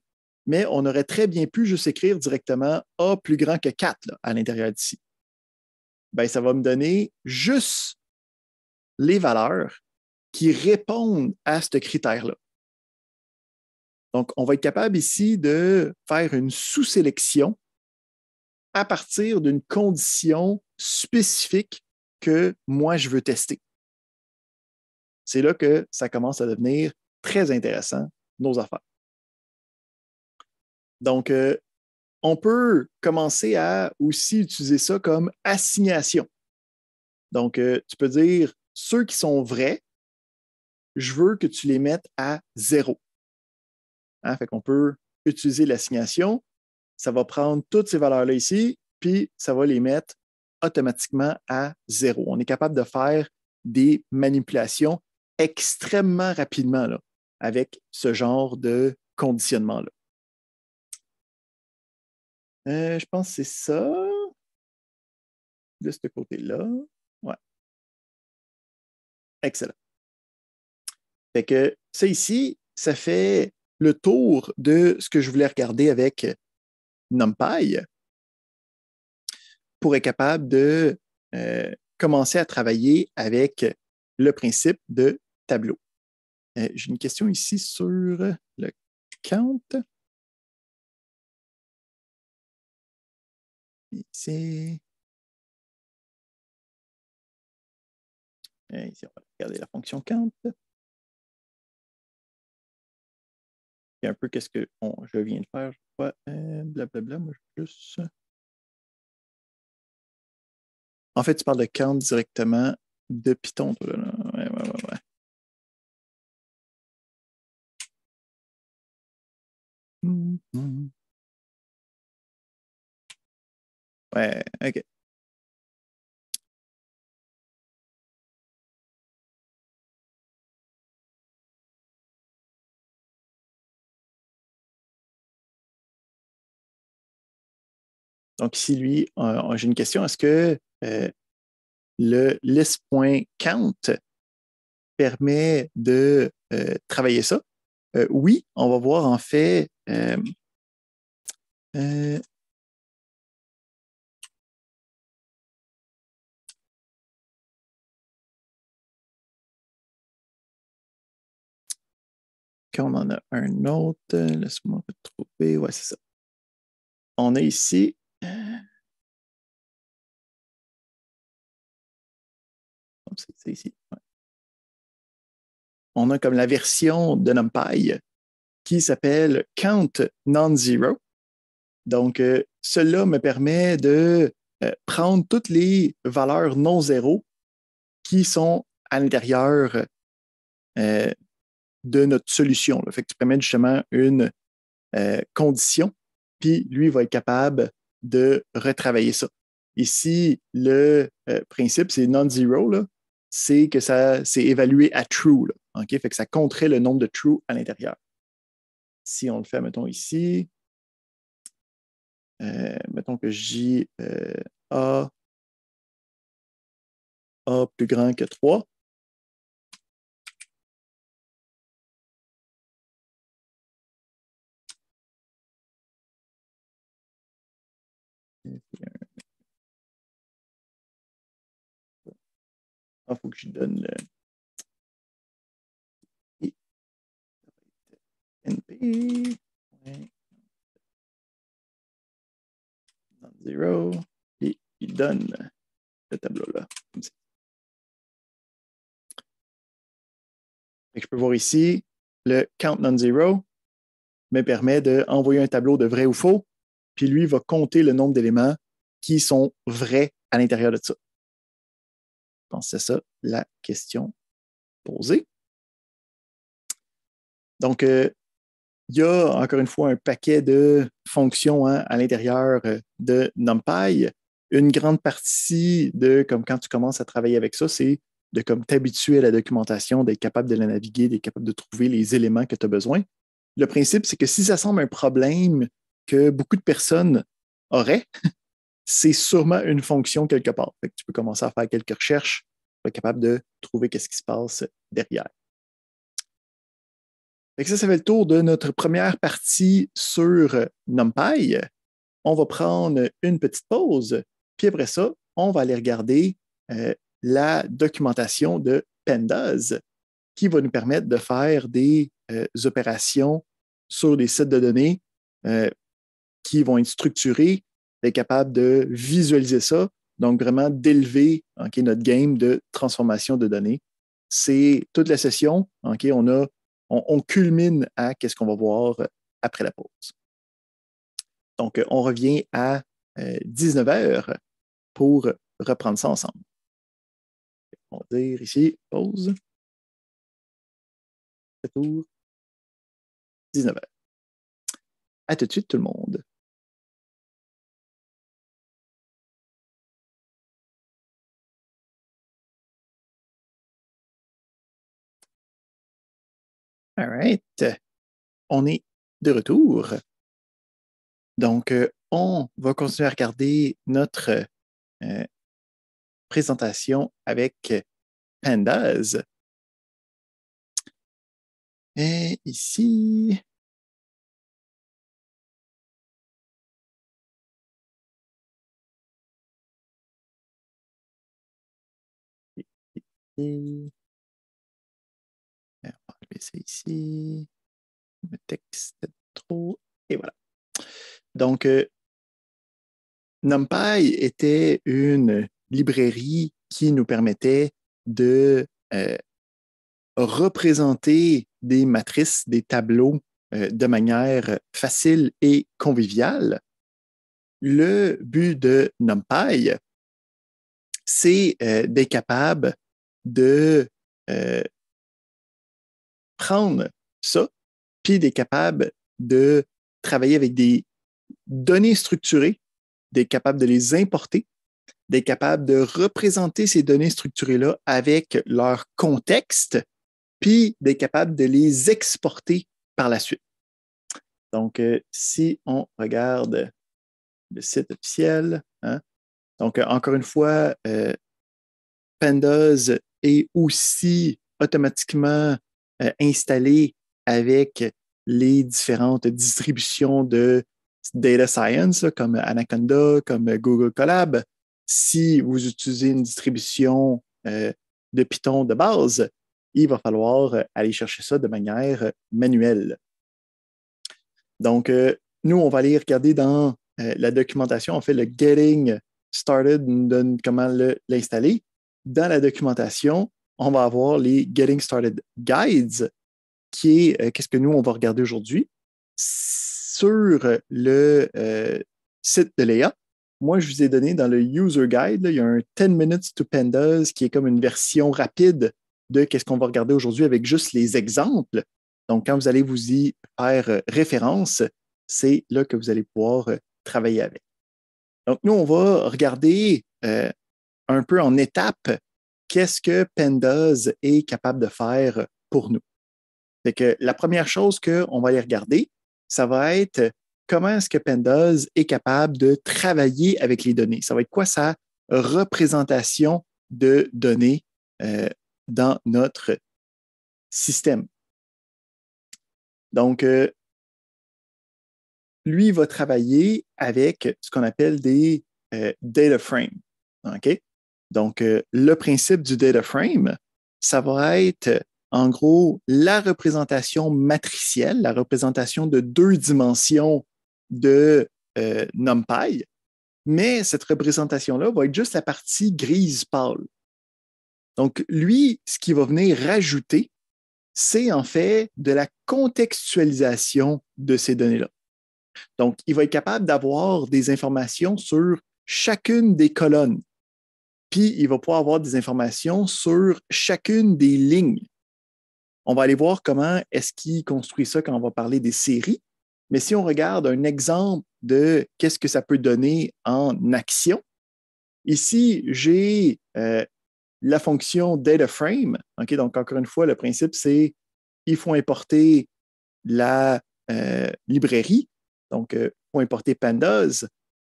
mais on aurait très bien pu juste écrire directement A plus grand que 4 là, à l'intérieur d'ici. Ben, ça va me donner juste les valeurs qui répondent à ce critère-là. Donc, on va être capable ici de faire une sous-sélection à partir d'une condition spécifique que moi, je veux tester. C'est là que ça commence à devenir très intéressant, nos affaires. Donc, on peut commencer à aussi utiliser ça comme assignation. Donc, tu peux dire, ceux qui sont vrais, je veux que tu les mettes à 0. Hein? Fait qu'on peut utiliser l'assignation. Ça va prendre toutes ces valeurs-là ici, puis ça va les mettre automatiquement à 0. On est capable de faire des manipulations extrêmement rapidement là, avec ce genre de conditionnement-là. Je pense que c'est ça. De ce côté-là. Ouais. Excellent. Fait que ça ici, ça fait le tour de ce que je voulais regarder avec NumPy pour être capable de commencer à travailler avec le principe de tableau. J'ai une question ici sur le count. Ici. Ici, on va regarder la fonction count. Et un peu qu'est-ce que je viens de faire. Je crois, blablabla, moi, je juste. En fait, tu parles de count directement de Python, toi, là. Ouais. Ouais, OK. Donc ici, lui, j'ai une question. Est-ce que le list.count permet de travailler ça? Oui, on va voir en fait quand on en a un autre, laisse-moi retrouver. Ouais, c'est ça. On a ici. C'est ici. Ouais. On a comme la version de NumPy qui s'appelle Count Non-Zero. Donc, cela me permet de prendre toutes les valeurs non zéro qui sont à l'intérieur de notre solution. Là. Fait que tu permets justement une condition, puis lui va être capable de retravailler ça. Ici, le principe, c'est non-zero, c'est que ça c'est évalué à true. Là, okay? Fait que ça compterait le nombre de true à l'intérieur. Si on le fait, mettons ici, mettons que J A plus grand que 3. Il faut que je donne le NP. Non-zero. Et il donne le tableau-là. Comme ça. Et je peux voir ici, le count non-zero me permet d'envoyer un tableau de vrai ou faux, puis lui va compter le nombre d'éléments qui sont vrais à l'intérieur de ça. Je pense que c'est ça la question posée. Donc, il y a encore une fois un paquet de fonctions à l'intérieur de NumPy. Une grande partie de, comme quand tu commences à travailler avec ça, c'est de comme t'habituer à la documentation, d'être capable de la naviguer, d'être capable de trouver les éléments que tu as besoin. Le principe, c'est que si ça semble un problème que beaucoup de personnes auraient, c'est sûrement une fonction quelque part. Fait que tu peux commencer à faire quelques recherches pour être capable de trouver qu'est-ce qui se passe derrière. Fait que ça fait le tour de notre première partie sur NumPy. On va prendre une petite pause, puis après ça, on va aller regarder la documentation de Pandas qui va nous permettre de faire des opérations sur des sites de données qui vont être structurés, d'être capable de visualiser ça, donc vraiment d'élever notre game de transformation de données. C'est toute la session. On culmine à qu'est-ce qu'on va voir après la pause. Donc, on revient à 19 h pour reprendre ça ensemble. On va dire ici, pause. Retour. 19 h. À tout de suite, tout le monde. All right. On est de retour. Donc, on va continuer à regarder notre présentation avec Pandas. Et ici, on va enlever ça ici. Le texte trop. Et voilà. Donc, NumPy était une librairie qui nous permettait de représenter des matrices, des tableaux de manière facile et conviviale. Le but de NumPy, c'est d'être capable de prendre ça, puis d'être capable de travailler avec des données structurées, d'être capable de les importer, d'être capable de représenter ces données structurées-là avec leur contexte, puis d'être capable de les exporter par la suite. Donc, si on regarde le site officiel, donc encore une fois, Pandas est aussi automatiquement installé avec les différentes distributions de data science, comme Anaconda, comme Google Colab. Si vous utilisez une distribution de Python de base, il va falloir aller chercher ça de manière manuelle. Donc, nous, on va aller regarder dans la documentation. On fait le Getting Started, nous donne comment l'installer. Dans la documentation, on va avoir les Getting Started Guides, qui est qu'est-ce que nous, on va regarder aujourd'hui. Sur le site de Léa, moi, je vous ai donné dans le User Guide, là, il y a un 10 Minutes to Pandas qui est comme une version rapide de qu'est-ce qu'on va regarder aujourd'hui avec juste les exemples. Donc, quand vous allez vous y faire référence, c'est là que vous allez pouvoir travailler avec. Donc, nous, on va regarder un peu en étapes qu'est-ce que Pandas est capable de faire pour nous. Fait que la première chose qu'on va aller regarder, ça va être comment est-ce que Pandas est capable de travailler avec les données. Ça va être quoi sa représentation de données dans notre système. Donc, lui va travailler avec ce qu'on appelle des data frames. OK? Donc, le principe du data frame, ça va être en gros la représentation matricielle, la représentation de 2 dimensions de NumPy, mais cette représentation-là va être juste la partie grise pâle. Donc, lui, ce qu'il va venir rajouter, c'est en fait de la contextualisation de ces données-là. Donc, il va être capable d'avoir des informations sur chacune des colonnes. Puis, il va pouvoir avoir des informations sur chacune des lignes. On va aller voir comment est-ce qu'il construit ça quand on va parler des séries. Mais si on regarde un exemple de qu'est-ce que ça peut donner en action, ici, j'ai la fonction DataFrame. OK, donc, encore une fois, le principe, c'est il faut importer la librairie. Donc, il faut importer Pandas.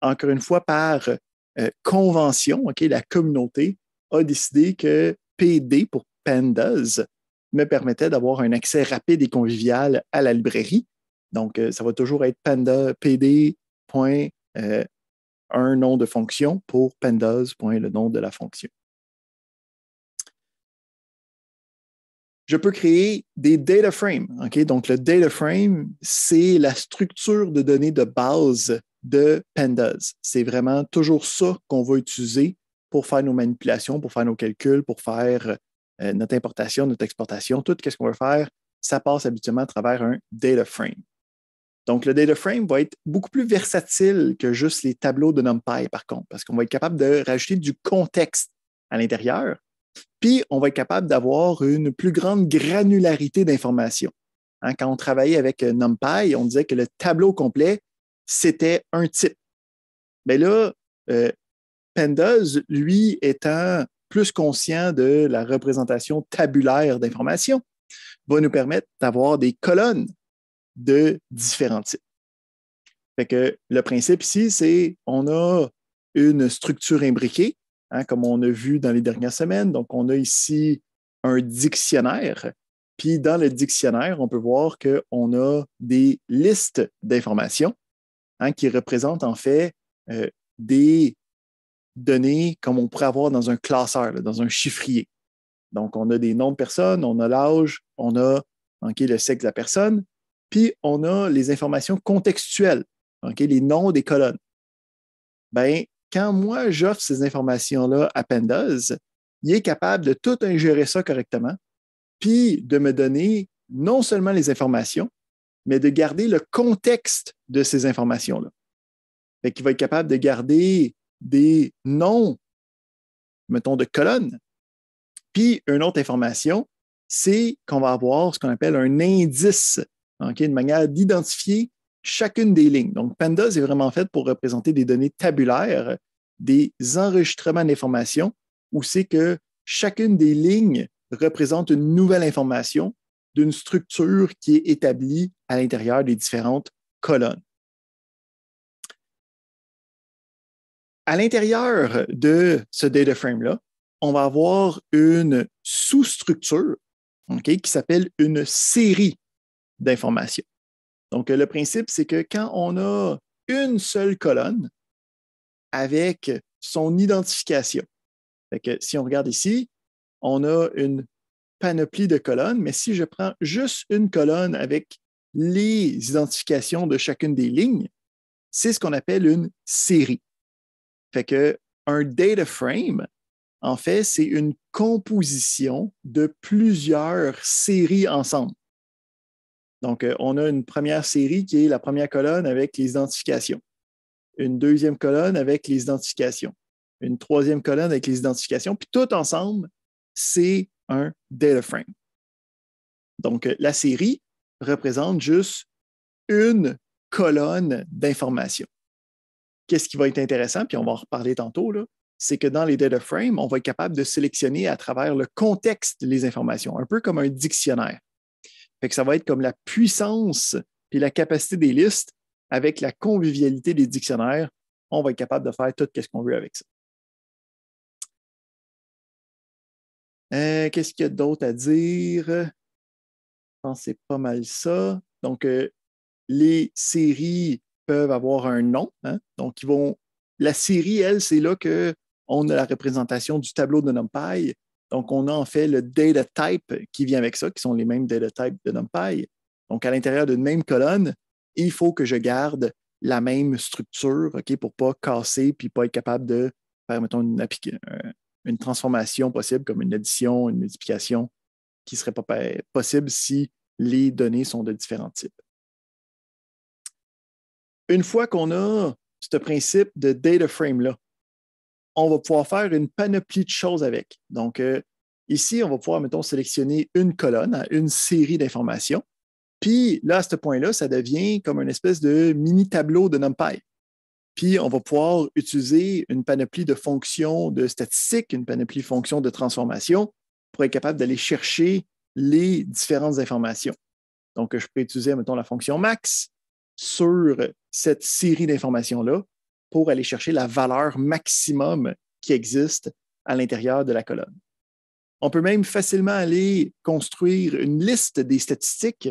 Encore une fois, par convention, OK, la communauté a décidé que PD pour Pandas me permettait d'avoir un accès rapide et convivial à la librairie. Donc, ça va toujours être panda, PD, un nom de fonction pour pandas, le nom de la fonction. Je peux créer des data frames. Okay? Donc, le data frame, c'est la structure de données de base de Pandas. C'est vraiment toujours ça qu'on va utiliser pour faire nos manipulations, pour faire nos calculs, pour faire notre importation, notre exportation. Tout ce qu'on va faire, ça passe habituellement à travers un data frame. Donc, le data frame va être beaucoup plus versatile que juste les tableaux de NumPy, par contre, parce qu'on va être capable de rajouter du contexte à l'intérieur. Puis, on va être capable d'avoir une plus grande granularité d'informations. Hein, quand on travaillait avec NumPy, on disait que le tableau complet, c'était un type. Mais là, Pandas, lui, étant plus conscient de la représentation tabulaire d'informations, va nous permettre d'avoir des colonnes de différents types. Fait que le principe ici, c'est on a une structure imbriquée, hein, comme on a vu dans les dernières semaines. Donc, on a ici un dictionnaire. Puis, dans le dictionnaire, on peut voir qu'on a des listes d'informations hein, qui représentent en fait des données comme on pourrait avoir dans un classeur, là, dans un chiffrier. Donc, on a des noms de personnes, on a l'âge, on a le sexe de la personne, puis on a les informations contextuelles, les noms des colonnes. Ben, quand moi, j'offre ces informations-là à Pandas, il est capable de tout ingérer ça correctement, puis de me donner non seulement les informations, mais de garder le contexte de ces informations-là. Fait qu'il va être capable de garder des noms, mettons, de colonnes. Puis, une autre information, c'est qu'on va avoir ce qu'on appelle un indice, une manière d'identifier chacune des lignes. Donc, Pandas est vraiment fait pour représenter des données tabulaires, des enregistrements d'informations, où c'est que chacune des lignes représente une nouvelle information d'une structure qui est établie à l'intérieur des différentes colonnes. À l'intérieur de ce data frame-là, on va avoir une sous-structure qui s'appelle une série d'informations. Donc, le principe, c'est que quand on a une seule colonne avec son identification, fait que si on regarde ici, on a une panoplie de colonnes, mais si je prends juste une colonne avec les identifications de chacune des lignes, c'est ce qu'on appelle une série. Fait que un data frame, en fait, c'est une composition de plusieurs séries ensemble. Donc, on a une première série qui est la première colonne avec les identifications, une deuxième colonne avec les identifications, une troisième colonne avec les identifications, puis tout ensemble, c'est un data frame. Donc, la série représente juste une colonne d'informations. Qu'est-ce qui va être intéressant, puis on va en reparler tantôt, là, c'est que dans les data frames, on va être capable de sélectionner à travers le contexte les informations, un peu comme un dictionnaire. Fait que ça va être comme la puissance et la capacité des listes avec la convivialité des dictionnaires. On va être capable de faire tout ce qu'on veut avec ça. Qu'est-ce qu'il y a d'autre à dire? Je pense que c'est pas mal ça. Donc, les séries peuvent avoir un nom. Hein? Donc, la série, elle, c'est là qu'on a la représentation du tableau de NumPy. Donc, on a en fait le data type qui vient avec ça, qui sont les mêmes data types de NumPy. Donc, à l'intérieur d'une même colonne, il faut que je garde la même structure pour ne pas casser puis pas être capable de faire, mettons, une transformation possible comme une addition, une multiplication qui ne serait pas possible si les données sont de différents types. Une fois qu'on a ce principe de data frame-là, on va pouvoir faire une panoplie de choses avec. Donc, ici, on va pouvoir, mettons, sélectionner une colonne, une série d'informations. Puis là, à ce point-là, ça devient comme une espèce de mini tableau de NumPy. Puis, on va pouvoir utiliser une panoplie de fonctions de statistiques, une panoplie de fonctions de transformation pour être capable d'aller chercher les différentes informations. Donc, je peux utiliser, mettons, la fonction max sur cette série d'informations-là pour aller chercher la valeur maximum qui existe à l'intérieur de la colonne. On peut même facilement aller construire une liste des statistiques.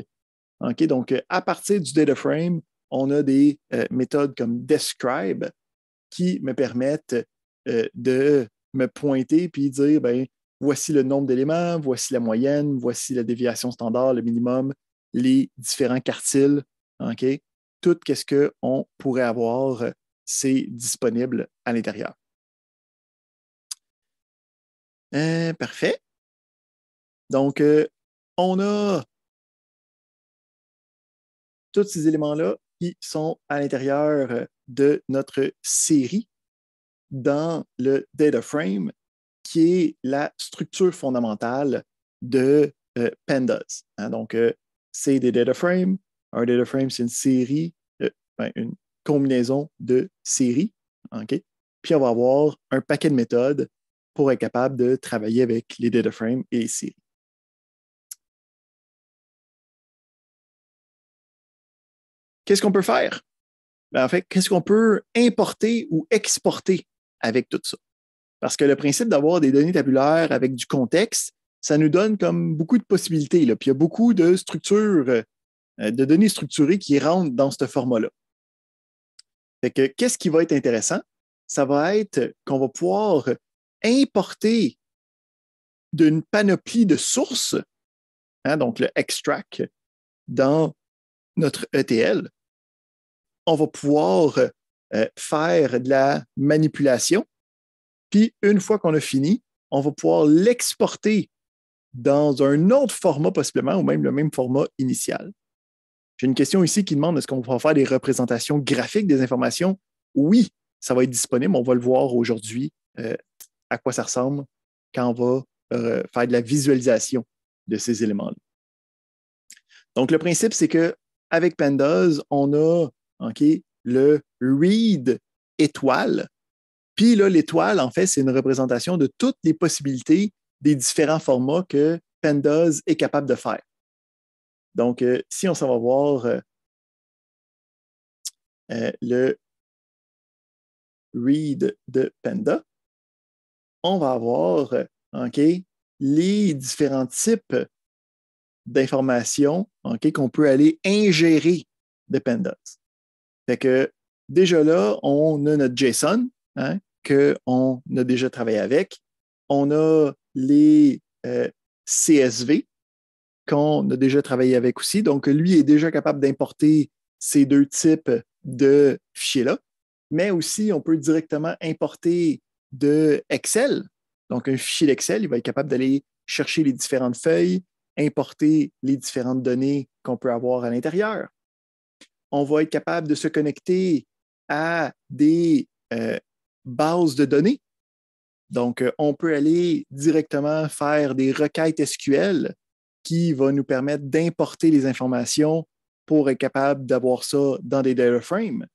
Okay? Donc, à partir du data frame, on a des méthodes comme describe qui me permettent de me pointer puis dire, ben, voici le nombre d'éléments, voici la moyenne, voici la déviation standard, le minimum, les différents quartiles. Okay? Tout ce qu'on pourrait avoir, c'est disponible à l'intérieur. Parfait. Donc, on a tous ces éléments-là qui sont à l'intérieur de notre série dans le data frame, qui est la structure fondamentale de Pandas. Hein? Donc, c'est des data frames. Un data frame, c'est une série, une combinaison de séries. Okay? Puis, on va avoir un paquet de méthodes pour être capable de travailler avec les data frames et les séries. Qu'est-ce qu'on peut faire? Ben, en fait, qu'est-ce qu'on peut importer ou exporter avec tout ça? Parce que le principe d'avoir des données tabulaires avec du contexte, ça nous donne comme beaucoup de possibilités. Là. Puis il y a beaucoup de structures, de données structurées qui rentrent dans ce format-là. Fait que qu'est-ce qui va être intéressant? Ça va être qu'on va pouvoir importer d'une panoplie de sources, hein, donc le extract, dans notre ETL. On va pouvoir faire de la manipulation. Puis, une fois qu'on a fini, on va pouvoir l'exporter dans un autre format possiblement, ou même le même format initial. J'ai une question ici qui demande est-ce qu'on va faire des représentations graphiques des informations? Oui, ça va être disponible. On va le voir aujourd'hui à quoi ça ressemble quand on va faire de la visualisation de ces éléments-là. Donc, le principe, c'est qu'avec Pandas, on a le read étoile. Puis là, l'étoile, en fait, c'est une représentation de toutes les possibilités des différents formats que Pandas est capable de faire. Donc, si on s'en va voir le read de Panda, on va avoir les différents types d'informations qu'on peut aller ingérer de Pandas. Fait que déjà là, on a notre JSON qu'on a déjà travaillé avec. On a les CSV qu'on a déjà travaillé avec aussi. Donc, lui est déjà capable d'importer ces deux types de fichiers-là. Mais aussi, on peut directement importer de Excel. Donc, un fichier d'Excel, il va être capable d'aller chercher les différentes feuilles, importer les différentes données qu'on peut avoir à l'intérieur. On va être capable de se connecter à des bases de données. Donc, on peut aller directement faire des requêtes SQL qui vont nous permettre d'importer les informations pour être capable d'avoir ça dans des data frames.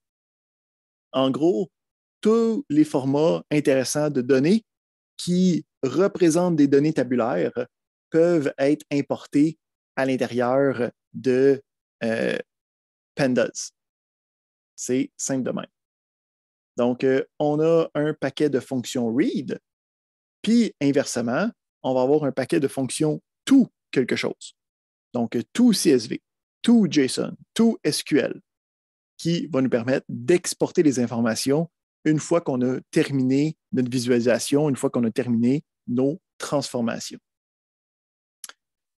En gros, tous les formats intéressants de données qui représentent des données tabulaires peuvent être importés à l'intérieur de Pandas. C'est simple de même. Donc, on a un paquet de fonctions read, puis inversement, on va avoir un paquet de fonctions to quelque chose. Donc, to CSV, to JSON, to SQL, qui va nous permettre d'exporter les informations une fois qu'on a terminé notre visualisation, une fois qu'on a terminé nos transformations.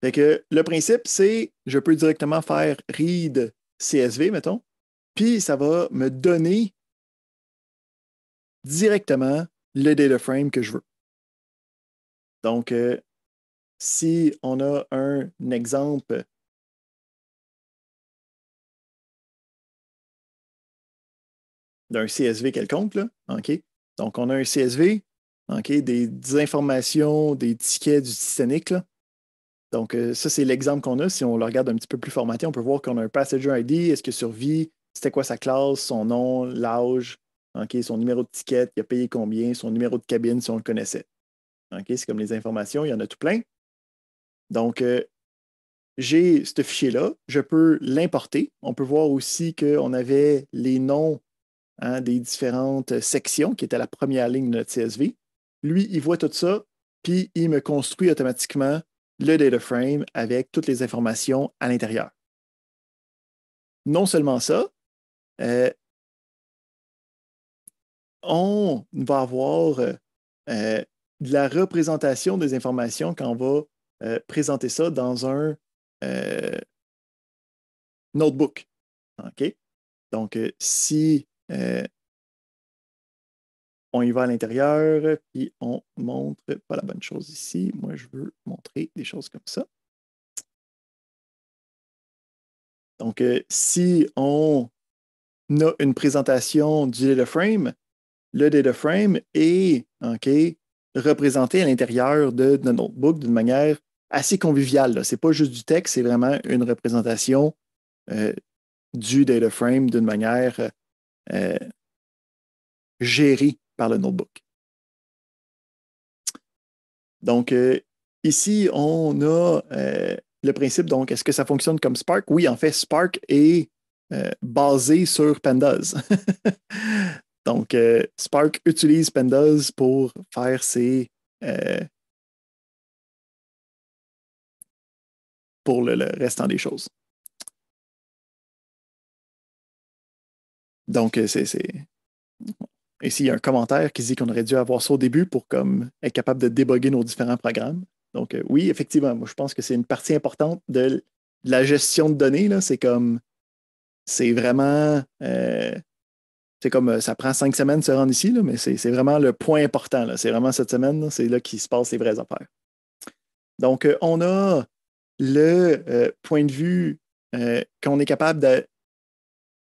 Fait que le principe, c'est je peux directement faire read CSV, mettons, puis ça va me donner directement le data frame que je veux. Donc, si on a un exemple d'un CSV quelconque, là, OK? Donc, on a un CSV, OK, des informations, des tickets du Titanic, là. Donc, ça, c'est l'exemple qu'on a. Si on le regarde un petit peu plus formaté, on peut voir qu'on a un passenger ID, est-ce qu'il survit, c'était quoi sa classe, son nom, l'âge, OK, son numéro de ticket, il a payé combien, son numéro de cabine, si on le connaissait. OK, c'est comme les informations, il y en a tout plein. Donc, j'ai ce fichier-là, je peux l'importer. On peut voir aussi qu'on avait les noms des différentes sections qui étaient la première ligne de notre CSV. Lui, il voit tout ça, puis il me construit automatiquement le data frame avec toutes les informations à l'intérieur. Non seulement ça, on va avoir de la représentation des informations quand on va présenter ça dans un notebook. OK? Donc, si on y va à l'intérieur, puis on montre pas la bonne chose ici. Moi, je veux montrer des choses comme ça. Donc, si on a une présentation du data frame, le data frame est représenté à l'intérieur de notre notebook d'une manière assez conviviale. Ce n'est pas juste du texte, c'est vraiment une représentation du data frame d'une manière gérée par le notebook. Donc, ici, on a le principe, donc, est-ce que ça fonctionne comme Spark? Oui, en fait, Spark est basé sur Pandas. Donc, Spark utilise Pandas pour faire pour le restant des choses. Donc, ici, il y a un commentaire qui dit qu'on aurait dû avoir ça au début pour comme, être capable de débugger nos différents programmes. Donc, oui, effectivement, moi, je pense que c'est une partie importante de la gestion de données. C'est comme, c'est vraiment, c'est comme, ça prend 5 semaines de se rendre ici, là, mais c'est vraiment le point important. C'est vraiment cette semaine, c'est là qu'il se passe les vraies affaires. Donc, on a le point de vue qu'on est capable de.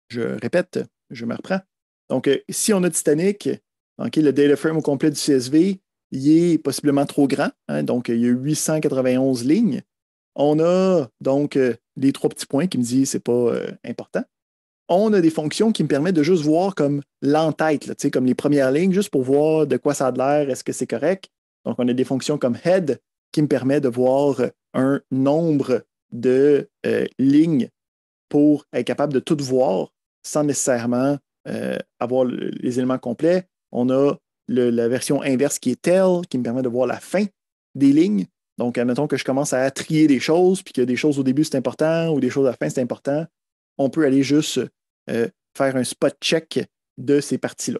Je répète, je me reprends. Donc, si on a Titanic, le data frame au complet du CSV, il est possiblement trop grand. Donc, il y a 891 lignes. On a donc les 3 petits points qui me disent que ce n'est pas important. On a des fonctions qui me permettent de juste voir comme l'entête, comme les premières lignes, juste pour voir de quoi ça a l'air, est-ce que c'est correct. Donc, on a des fonctions comme head qui me permet de voir un nombre de lignes pour être capable de tout voir sans nécessairement avoir les éléments complets. On a la version inverse qui est tell, qui me permet de voir la fin des lignes. Donc, admettons que je commence à trier des choses, puis que des choses au début c'est important, ou des choses à la fin c'est important. On peut aller juste faire un spot check de ces parties-là.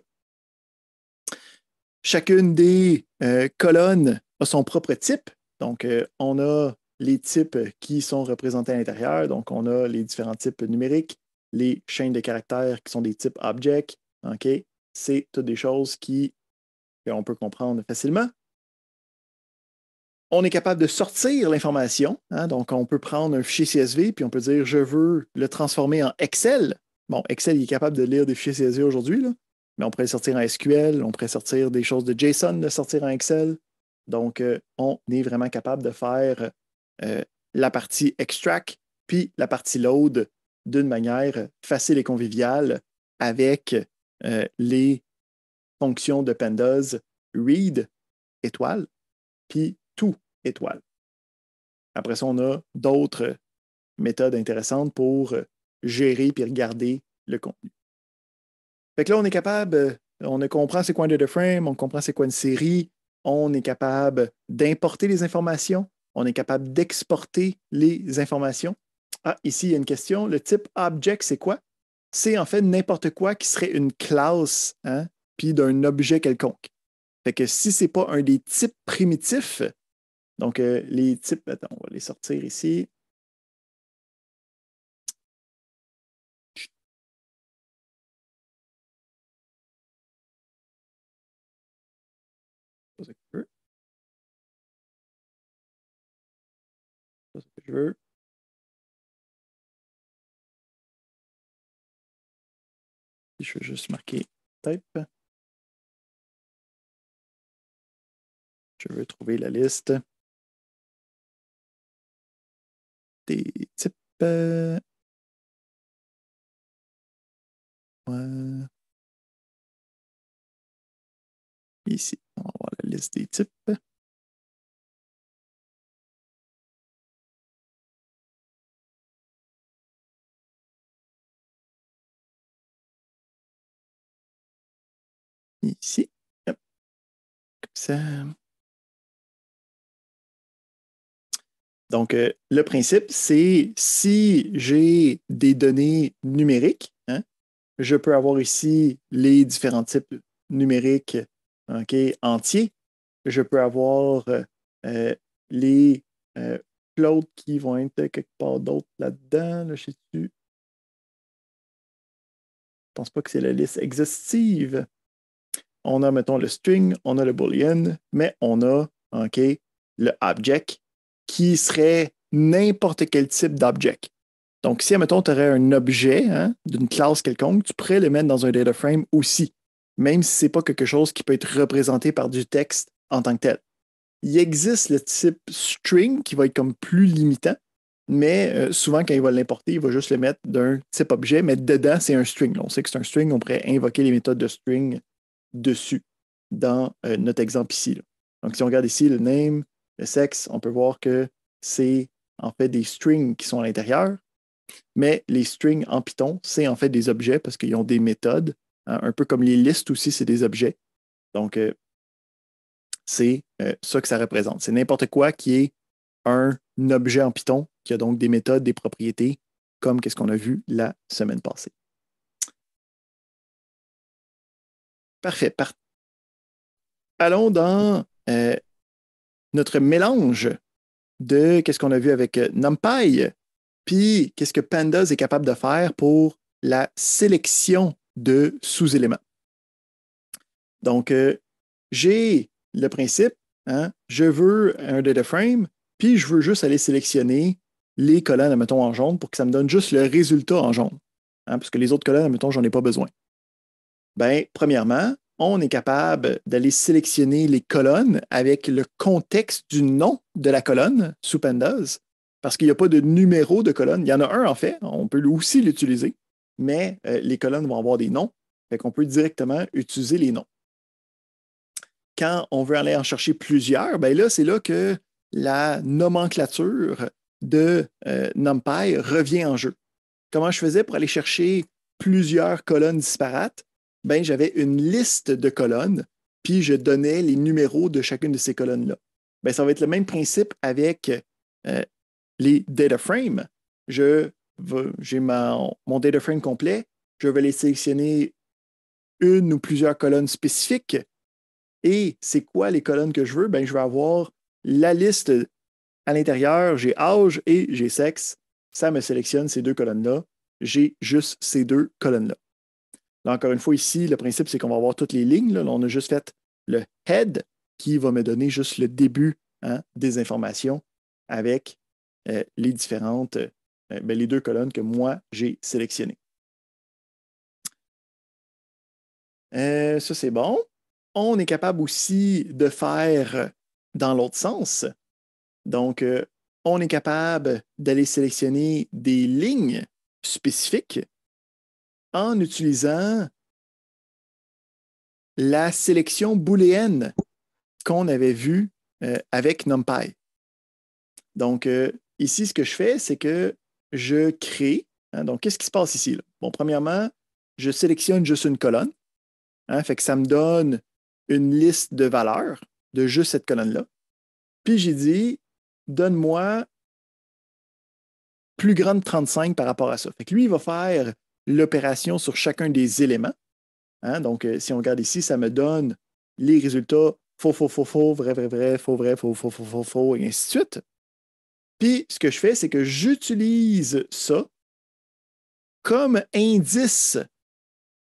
Chacune des colonnes a son propre type. Donc, on a les types qui sont représentés à l'intérieur. Donc, on a les différents types numériques, les chaînes de caractères qui sont des types object. OK? C'est toutes des choses qu'on peut comprendre facilement. On est capable de sortir l'information. Donc, on peut prendre un fichier CSV, puis on peut dire je veux le transformer en Excel. Bon, Excel il est capable de lire des fichiers CSV aujourd'hui, là, mais on pourrait le sortir en SQL, on pourrait sortir des choses de JSON, de sortir en Excel. Donc, on est vraiment capable de faire la partie extract, puis la partie load d'une manière facile et conviviale avec les fonctions de Pandas read, étoile, puis to, étoile. Après ça, on a d'autres méthodes intéressantes pour gérer puis regarder le contenu. Fait que là, on est capable, on comprend c'est quoi un data frame, on comprend c'est quoi une série, on est capable d'importer les informations, on est capable d'exporter les informations. Ah, ici, il y a une question. Le type object, c'est quoi? C'est en fait n'importe quoi qui serait une classe, puis d'un objet quelconque. Fait que si ce n'est pas un des types primitifs, donc les types, attends, on va les sortir ici. C'est ce que je veux. C'est ce que je veux. Je veux juste marquer type. Je veux trouver la liste des types. Ouais. Ici, on va voir la liste des types. Ici. Hop, comme ça. Donc, le principe, c'est si j'ai des données numériques, hein, je peux avoir ici les différents types numériques, OK, entiers. Je peux avoir les floats qui vont être quelque part d'autre là-dedans. Là, je ne pense pas que c'est la liste exhaustive. On a, mettons, le string, on a le boolean, mais on a, OK, le object qui serait n'importe quel type d'object. Donc, si, mettons, tu aurais un objet hein, d'une classe quelconque, tu pourrais le mettre dans un data frame aussi, même si ce n'est pas quelque chose qui peut être représenté par du texte en tant que tel. Il existe le type string qui va être comme plus limitant, mais souvent, quand il va l'importer, il va juste le mettre d'un type objet, mais dedans, c'est un string. On sait que c'est un string, on pourrait invoquer les méthodes de string dessus dans notre exemple ici. Là. Donc, si on regarde ici le name, le sexe, on peut voir que c'est en fait des strings qui sont à l'intérieur, mais les strings en Python, c'est en fait des objets parce qu'ils ont des méthodes, hein, un peu comme les listes aussi, c'est des objets. Donc, c'est ça que ça représente. C'est n'importe quoi qui est un objet en Python qui a donc des méthodes, des propriétés, comme qu'est-ce qu'on a vu la semaine passée. Parfait. Allons dans notre mélange de qu'est-ce qu'on a vu avec NumPy, puis qu'est-ce que Pandas est capable de faire pour la sélection de sous-éléments. Donc, j'ai le principe, hein, je veux un data frame, puis je veux juste aller sélectionner les colonnes, mettons, en jaune pour que ça me donne juste le résultat en jaune. Hein, parce que les autres colonnes, mettons, j'en ai pas besoin. Bien, premièrement, on est capable d'aller sélectionner les colonnes avec le contexte du nom de la colonne sous Pandas, parce qu'il n'y a pas de numéro de colonne. Il y en a un, en fait, on peut aussi l'utiliser, mais les colonnes vont avoir des noms, fait qu'on peut directement utiliser les noms. Quand on veut aller en chercher plusieurs, ben là, c'est là que la nomenclature de NumPy revient en jeu. Comment je faisais pour aller chercher plusieurs colonnes disparates? Ben, j'avais une liste de colonnes, puis je donnais les numéros de chacune de ces colonnes-là. Ben, ça va être le même principe avec les data frames. J'ai mon data frame complet, je vais les sélectionner une ou plusieurs colonnes spécifiques. Et c'est quoi les colonnes que je veux? Ben, je vais avoir la liste à l'intérieur, j'ai âge et j'ai sexe. Ça me sélectionne ces deux colonnes-là. J'ai juste ces deux colonnes-là. Là, encore une fois, ici, le principe, c'est qu'on va avoir toutes les lignes. Là, on a juste fait le head qui va me donner juste le début hein, des informations avec les différentes, les deux colonnes que moi, j'ai sélectionnées. Ça, c'est bon. On est capable aussi de faire dans l'autre sens. Donc, on est capable d'aller sélectionner des lignes spécifiques en utilisant la sélection booléenne qu'on avait vue avec NumPy. Donc, ici, ce que je fais, c'est que je crée. Hein, donc, qu'est-ce qui se passe ici? Là? Bon, premièrement, je sélectionne juste une colonne. Hein, fait que ça me donne une liste de valeurs de juste cette colonne-là. Puis j'ai dit, donne-moi plus grande 35 par rapport à ça. Fait que lui, il va faire l'opération sur chacun des éléments. Hein? Donc, si on regarde ici, ça me donne les résultats faux, faux, faux, faux, vrai, vrai, vrai, faux, vrai, faux, faux, faux, faux, faux, et ainsi de suite. Puis, ce que je fais, c'est que j'utilise ça comme indice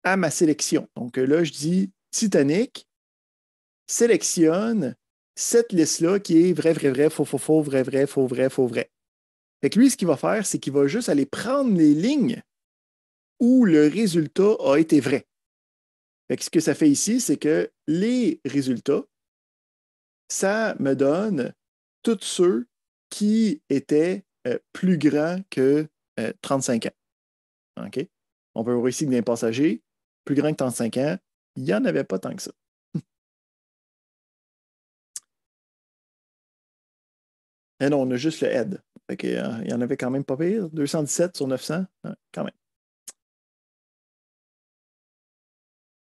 à ma sélection. Donc là, je dis Titanic sélectionne cette liste-là qui est vrai, vrai, vrai, faux, faux, faux, vrai, vrai, faux, vrai, faux, vrai. Fait que lui, ce qu'il va faire, c'est qu'il va juste aller prendre les lignes où le résultat a été vrai. Fait que ce que ça fait ici, c'est que les résultats, ça me donne tous ceux qui étaient plus grands que 35 ans. OK? On peut voir ici que dans les passagers, plus grand que 35 ans, il n'y en avait pas tant que ça. Et non, on a juste le head. Fait que, il y en avait quand même pas pire. 217 sur 900, quand même.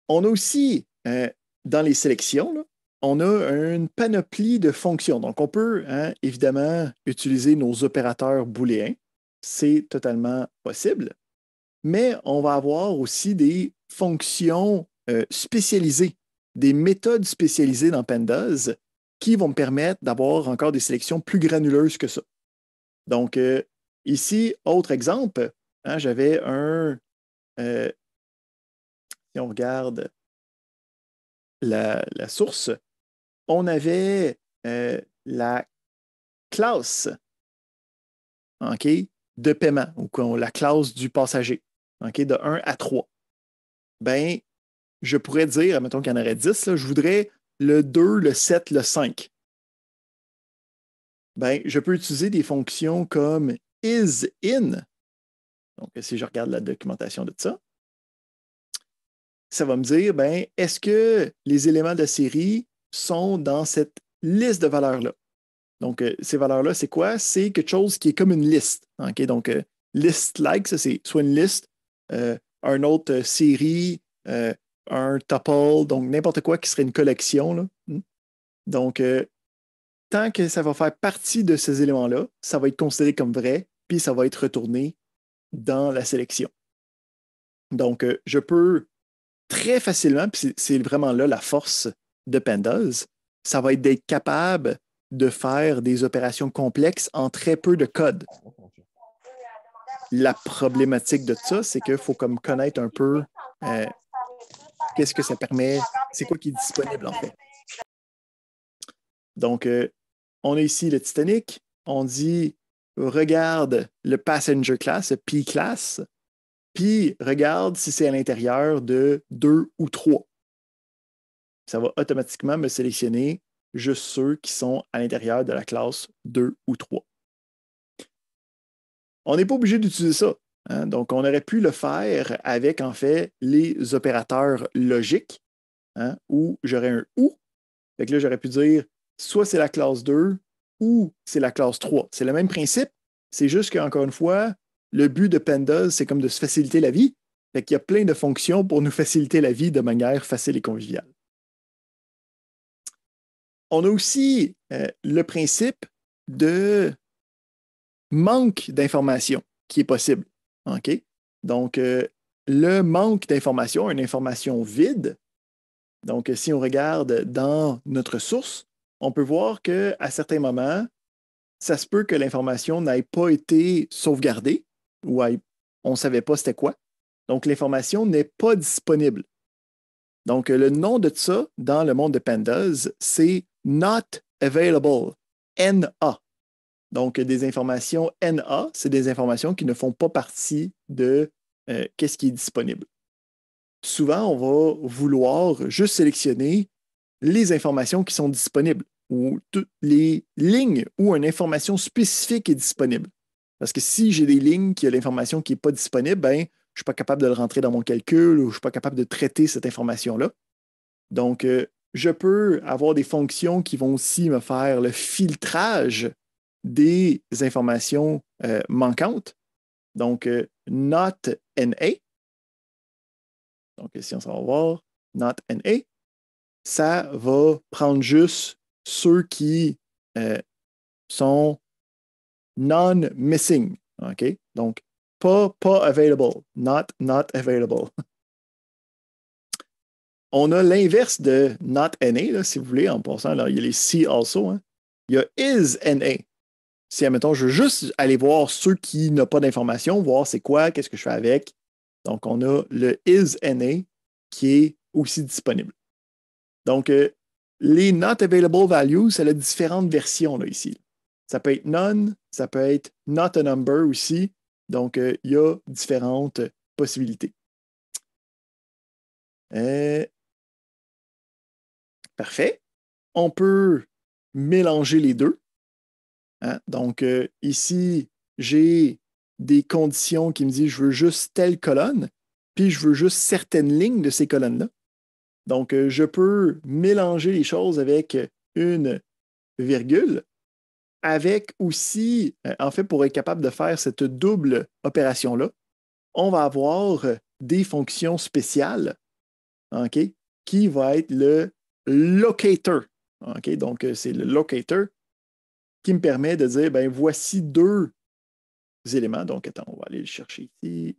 On a aussi, dans les sélections, là, on a une panoplie de fonctions. Donc, on peut évidemment utiliser nos opérateurs booléens. C'est totalement possible. Mais on va avoir aussi des fonctions spécialisées, des méthodes spécialisées dans Pandas qui vont me permettre d'avoir encore des sélections plus granuleuses que ça. Donc, ici, autre exemple, j'avais si on regarde la source, on avait la classe, OK, de paiement, ou la classe du passager, OK, de 1 à 3. Ben, je pourrais dire, mettons qu'il y en aurait 10, là, je voudrais le 2, le 7, le 5. Ben, je peux utiliser des fonctions comme isIn. Donc, si je regarde la documentation de ça va me dire, ben, est-ce que les éléments de la série sont dans cette liste de valeurs-là? Donc, ces valeurs-là, c'est quoi? C'est quelque chose qui est comme une liste. Okay? Donc, list-like, ça, c'est soit une liste, un autre série, un tuple, donc n'importe quoi qui serait une collection. Là. Donc, tant que ça va faire partie de ces éléments-là, ça va être considéré comme vrai, puis ça va être retourné dans la sélection. Donc, je peux très facilement, puis c'est vraiment là la force de Pandas, ça va être d'être capable de faire des opérations complexes en très peu de code. La problématique de ça, c'est qu'il faut comme connaître un peu qu'est-ce que ça permet, c'est quoi qui est disponible en fait. Donc, on a ici le Titanic, on dit regarde le passenger class, le P-class, puis regarde si c'est à l'intérieur de 2 ou 3. Ça va automatiquement me sélectionner juste ceux qui sont à l'intérieur de la classe 2 ou 3. On n'est pas obligé d'utiliser ça. Hein? Donc, on aurait pu le faire avec, en fait, les opérateurs logiques, où j'aurais un ou. Fait que là, j'aurais pu dire soit c'est la classe 2 ou c'est la classe 3. C'est le même principe. C'est juste qu'encore une fois, le but de Pandas, c'est comme de se faciliter la vie. Fait qu'il y a plein de fonctions pour nous faciliter la vie de manière facile et conviviale. On a aussi le principe de manque d'information qui est possible. OK? Donc, le manque d'information, une information vide. Donc, si on regarde dans notre source, on peut voir qu'à certains moments, ça se peut que l'information n'ait pas été sauvegardée ou on ne savait pas c'était quoi. Donc, l'information n'est pas disponible. Donc, le nom de ça dans le monde de Pandas, c'est Not Available, NA. Donc, des informations NA, c'est des informations qui ne font pas partie de qu'est-ce qui est disponible. Souvent, on va vouloir juste sélectionner les informations qui sont disponibles ou toutes les lignes où une information spécifique est disponible. Parce que si j'ai des lignes qui ont l'information qui n'est pas disponible, ben, je ne suis pas capable de le rentrer dans mon calcul ou je ne suis pas capable de traiter cette information-là. Donc, je peux avoir des fonctions qui vont aussi me faire le filtrage des informations manquantes. Donc, not NA. Donc, si on s'en va voir, not NA, ça va prendre juste ceux qui sont non-missing. OK? Donc, pas available. Not available. On a l'inverse de not NA, là, si vous voulez, en passant. Là, il y a les see also. Hein. Il y a is NA. Si, admettons, je veux juste aller voir ceux qui n'ont pas d'informations, voir c'est quoi, qu'est-ce que je fais avec. Donc, on a le is NA qui est aussi disponible. Donc, les not available values, c'est la différentes versions là, ici. Ça peut être none, ça peut être not a number aussi. Donc, il y a différentes possibilités. Parfait. On peut mélanger les deux. Hein? Donc, ici, j'ai des conditions qui me disent je veux juste telle colonne, puis je veux juste certaines lignes de ces colonnes-là. Donc, je peux mélanger les choses avec une virgule. avec aussi, en fait, pour être capable de faire cette double opération-là, on va avoir des fonctions spéciales, OK, qui va être le locator. OK, donc, c'est le locator qui me permet de dire, ben voici deux éléments. Donc, attends, on va aller le chercher ici.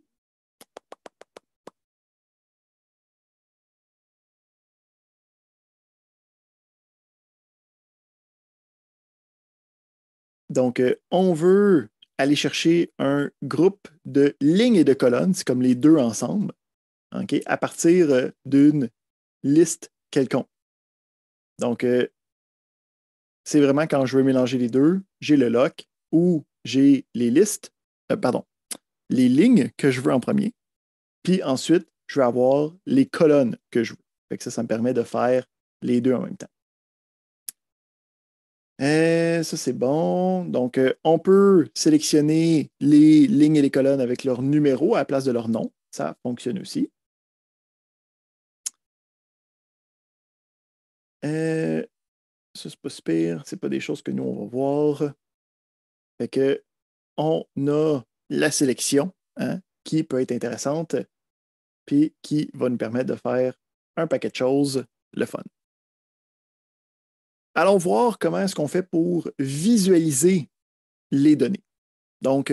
Donc, on veut aller chercher un groupe de lignes et de colonnes, c'est comme les deux ensemble, OK, à partir d'une liste quelconque. Donc, c'est vraiment quand je veux mélanger les deux, j'ai le lock ou j'ai les listes, pardon, les lignes que je veux en premier, puis ensuite, je vais avoir les colonnes que je veux. Fait que ça me permet de faire les deux en même temps. Ça, c'est bon. Donc, on peut sélectionner les lignes et les colonnes avec leur numéro à la place de leur nom. Ça fonctionne aussi. Ça, c'est pas super. C'est pas des choses que nous, on va voir. Fait que, on a la sélection, hein, qui peut être intéressante, puis qui va nous permettre de faire un paquet de choses, le fun. Allons voir comment est-ce qu'on fait pour visualiser les données. Donc,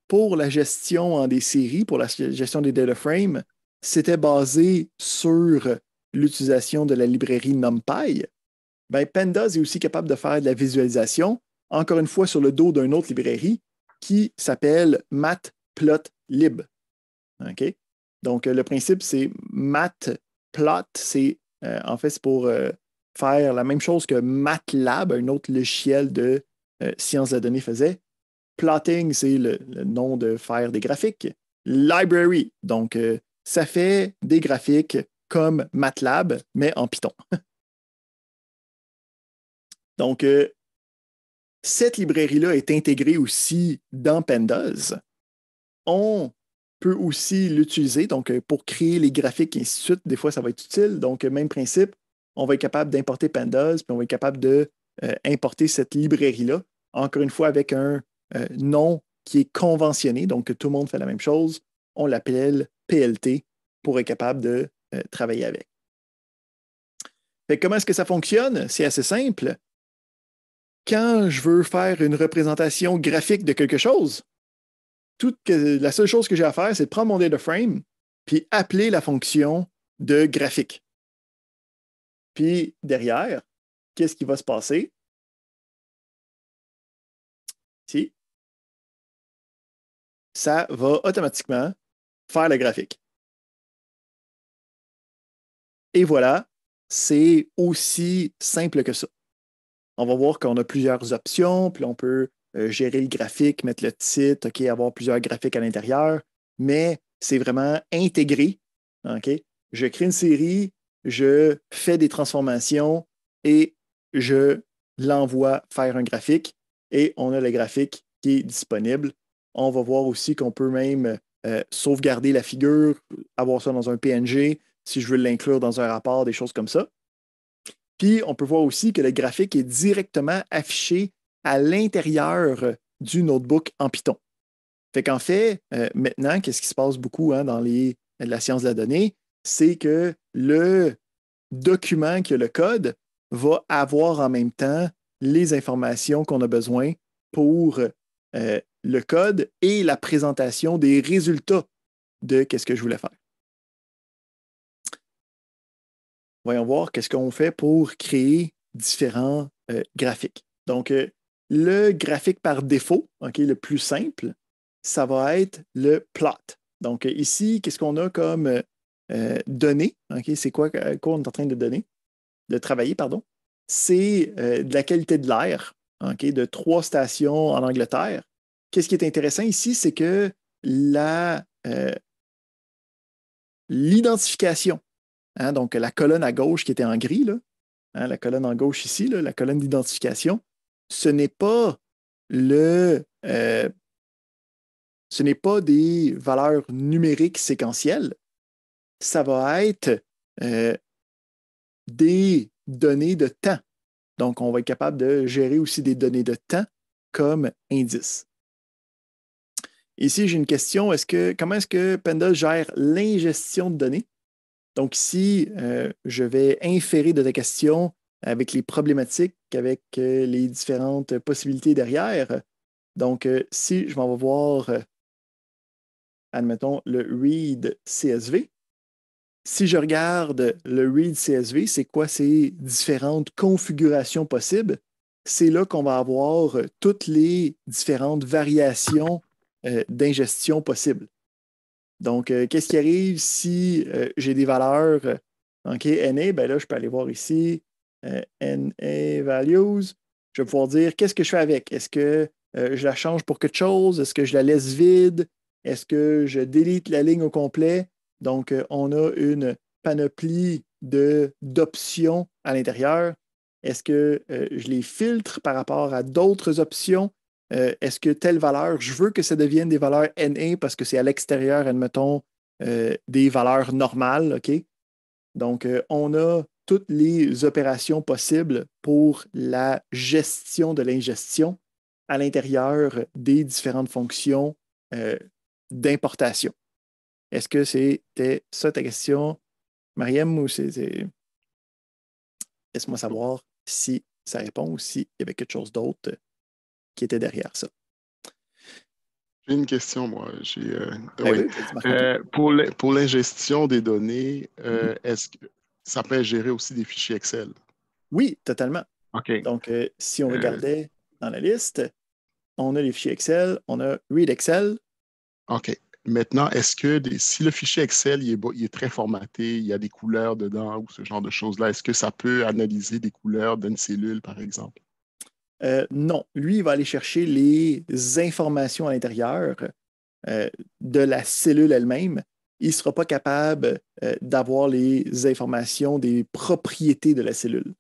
pour la gestion en des séries, pour la gestion des data frames, c'était basé sur l'utilisation de la librairie NumPy. Ben, Pandas est aussi capable de faire de la visualisation, encore une fois sur le dos d'une autre librairie qui s'appelle Matplotlib. OK? Donc, le principe, c'est Matplot, en fait, c'est pour faire la même chose que MATLAB, un autre logiciel de sciences de la donnée faisait. Plotting, c'est le nom de faire des graphiques. Library, donc ça fait des graphiques comme MATLAB, mais en Python. Donc, cette librairie-là est intégrée aussi dans Pandas. On peut aussi l'utiliser donc pour créer les graphiques et ainsi de suite. Des fois, ça va être utile. Donc, même principe, on va être capable d'importer Pandas, puis on va être capable de importer cette librairie-là, encore une fois avec un nom qui est conventionné, donc que tout le monde fait la même chose. On l'appelle PLT pour être capable de travailler avec. Fait que comment est-ce que ça fonctionne? C'est assez simple. Quand je veux faire une représentation graphique de quelque chose, la seule chose que j'ai à faire, c'est de prendre mon data frame puis appeler la fonction de graphique. Puis derrière, qu'est-ce qui va se passer? Ici, ça va automatiquement faire le graphique. Et voilà, c'est aussi simple que ça. On va voir qu'on a plusieurs options, puis on peut gérer le graphique, mettre le titre, OK, avoir plusieurs graphiques à l'intérieur, mais c'est vraiment intégré. OK? Je crée une série, je fais des transformations et je l'envoie faire un graphique et on a le graphique qui est disponible. On va voir aussi qu'on peut même sauvegarder la figure, avoir ça dans un PNG, si je veux l'inclure dans un rapport, des choses comme ça. Puis, on peut voir aussi que le graphique est directement affiché à l'intérieur du notebook en Python. Fait qu'en fait, maintenant, qu'est-ce qui se passe beaucoup dans la science de la donnée, c'est que le document qui a le code va avoir en même temps les informations qu'on a besoin pour le code et la présentation des résultats de qu'est-ce que je voulais faire. Voyons voir qu'est-ce qu'on fait pour créer différents graphiques. Donc, le graphique par défaut, le plus simple, ça va être le plot. Donc, ici, qu'est-ce qu'on a comme données? C'est quoi on est en train de travailler, pardon? C'est de la qualité de l'air, de 3 stations en Angleterre. Qu'est-ce qui est intéressant ici, c'est que l'identification, donc la colonne à gauche qui était en gris, là, la colonne en gauche ici, là, la colonne d'identification, ce n'est pas ce n'est pas des valeurs numériques séquentielles, ça va être des données de temps. Donc, on va être capable de gérer aussi des données de temps comme indice. Ici, j'ai une question. Comment est-ce que Pandas gère l'ingestion de données? Donc ici, je vais inférer de ta question avec les problématiques, avec les différentes possibilités derrière. Donc, si je m'en vais voir, admettons, le read CSV, si je regarde le read CSV, c'est quoi ces différentes configurations possibles? C'est là qu'on va avoir toutes les différentes variations d'ingestion possibles. Donc, qu'est-ce qui arrive si j'ai des valeurs OK, NA, ben là, je peux aller voir ici NA values. Je vais pouvoir dire qu'est-ce que je fais avec. Est-ce que je la change pour quelque chose? Est-ce que je la laisse vide? Est-ce que je délite la ligne au complet? Donc, on a une panoplie d'options à l'intérieur. Est-ce que je les filtre par rapport à d'autres options? Est-ce que telle valeur, je veux que ça devienne des valeurs NA parce que c'est à l'extérieur, admettons, des valeurs normales, OK? Donc, on a toutes les opérations possibles pour la gestion de l'ingestion à l'intérieur des différentes fonctions d'importation. Est-ce que c'était ça ta question, Mariam, ou laisse-moi savoir si ça répond ou s'il y avait quelque chose d'autre qui était derrière ça. J'ai une question, moi. Oui, pour l'ingestion des données, est-ce que ça peut gérer aussi des fichiers Excel? Oui, totalement. OK. Donc, si on regardait dans la liste, on a les fichiers Excel, on a Read Excel. OK. Maintenant, est-ce que si le fichier Excel il est très formaté, il y a des couleurs dedans ou ce genre de choses-là, est-ce que ça peut analyser des couleurs d'une cellule, par exemple? Non, lui, il va aller chercher les informations à l'intérieur de la cellule elle-même. Il ne sera pas capable d'avoir les informations des propriétés de la cellule.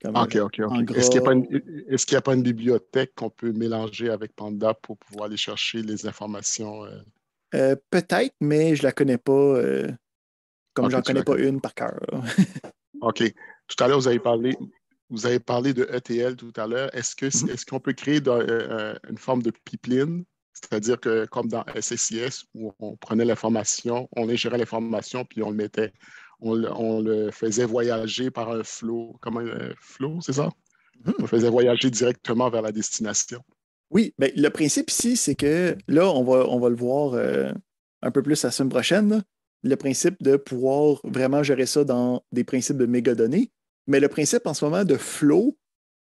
Comme OK, OK, OK. en Est-ce qu'il gras. n'y a pas une bibliothèque qu'on peut mélanger avec Panda pour pouvoir aller chercher les informations? Peut-être, mais je ne la connais pas comme OK, j'en tu connais la pas connais une pas. par cœur. OK. Tout à l'heure, vous avez parlé de ETL tout à l'heure. Est-ce qu'on peut créer une forme de pipeline? C'est-à-dire que comme dans SSIS, où on prenait l'information, on ingérait l'information, puis on le faisait voyager par un flow, comme un flow, c'est ça? On le faisait voyager directement vers la destination. Oui, ben, le principe ici, c'est que là, on va le voir un peu plus la semaine prochaine, là. Le principe de pouvoir vraiment gérer ça dans des principes de mégadonnées. Mais le principe en ce moment de flow,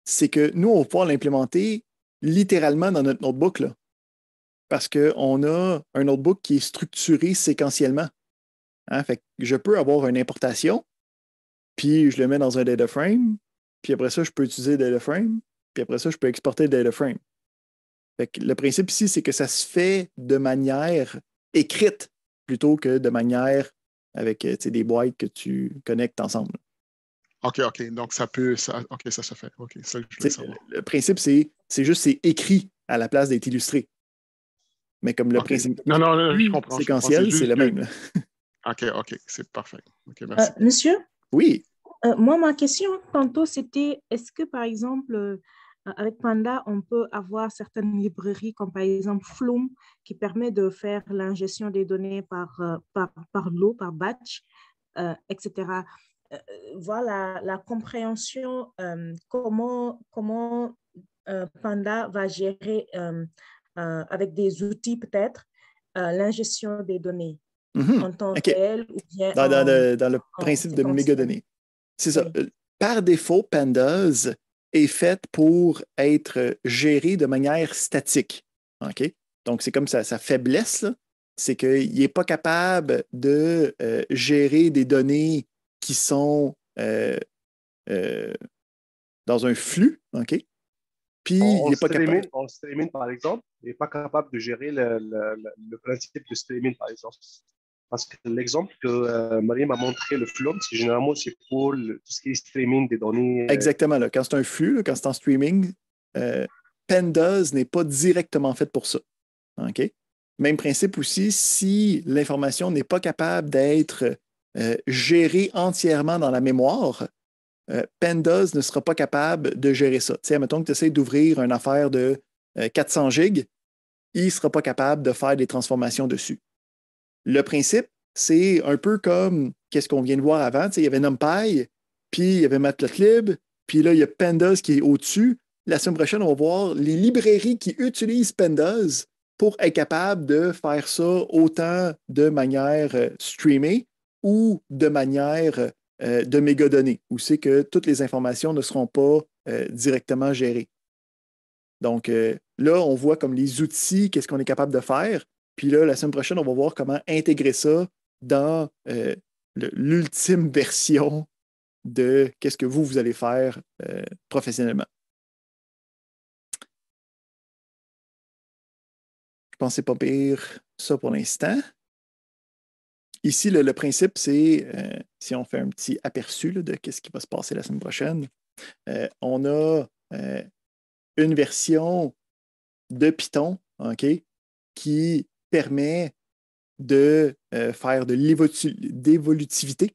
c'est que nous, on va pouvoir l'implémenter littéralement dans notre notebook, là, parce qu'on a un notebook qui est structuré séquentiellement. Hein. Fait que je peux avoir une importation, puis je le mets dans un data frame, puis après ça, je peux utiliser le data frame, puis après ça, je peux exporter le data frame. Fait que le principe ici, c'est que ça se fait de manière écrite plutôt que de manière avec des boîtes que tu connectes ensemble. OK, OK. Donc, OK, ça se fait. OK, c'est ça que je voulais T'sais, savoir. le principe, c'est écrit à la place d'être illustré. Mais comme le OK. principe Non, non, non, je comprends, je comprends. C'est séquentiel, c'est juste le que. même, là. OK, OK, c'est parfait. OK, merci. Monsieur, Oui. moi, ma question tantôt, c'était est-ce que, par exemple, avec Panda, on peut avoir certaines librairies, comme par exemple Flume, qui permet de faire l'ingestion des données par lot, par batch, etc. Voilà la compréhension, comment Panda va gérer avec des outils peut-être l'ingestion des données Mhm. en temps OK. réel ou bien Dans le en principe de séquentiel. mégadonnées. C'est ça. Oui. Par défaut, Pandas est faite pour être gérée de manière statique. OK? Donc, c'est comme sa faiblesse, là, c'est qu'il n'est pas capable de gérer des données qui sont euh, dans un flux. OK? Puis, il n'est pas capable. En streaming, par exemple, il n'est pas capable de gérer le principe de streaming, par exemple. Parce que l'exemple que Marie m'a montré, le flow, parce que généralement, c'est pour tout ce qui est streaming des données. Exactement. Là, quand c'est un flux, là, quand c'est en streaming, euh, Pandas n'est pas directement fait pour ça. OK? Même principe aussi, si l'information n'est pas capable d'être gérée entièrement dans la mémoire, Pandas ne sera pas capable de gérer ça. Tu sais, mettons que tu essaies d'ouvrir une affaire de 400 gigs, il ne sera pas capable de faire des transformations dessus. Le principe, c'est un peu comme qu'est-ce qu'on vient de voir avant. Il y avait NumPy, puis il y avait Matplotlib, puis là, il y a Pandas qui est au-dessus. La semaine prochaine, on va voir les librairies qui utilisent Pandas pour être capable de faire ça autant de manière streamée ou de manière de mégadonnées, où c'est que toutes les informations ne seront pas directement gérées. Donc là, on voit comme les outils, qu'est-ce qu'on est capable de faire. Puis là, la semaine prochaine, on va voir comment intégrer ça dans l'ultime version de qu'est-ce que vous allez faire professionnellement. Je pense que c'est pas pire ça pour l'instant. Ici, le principe, c'est, si on fait un petit aperçu là, de ce qui va se passer la semaine prochaine, on a une version de Python, OK, qui permet de faire de l'évolutivité.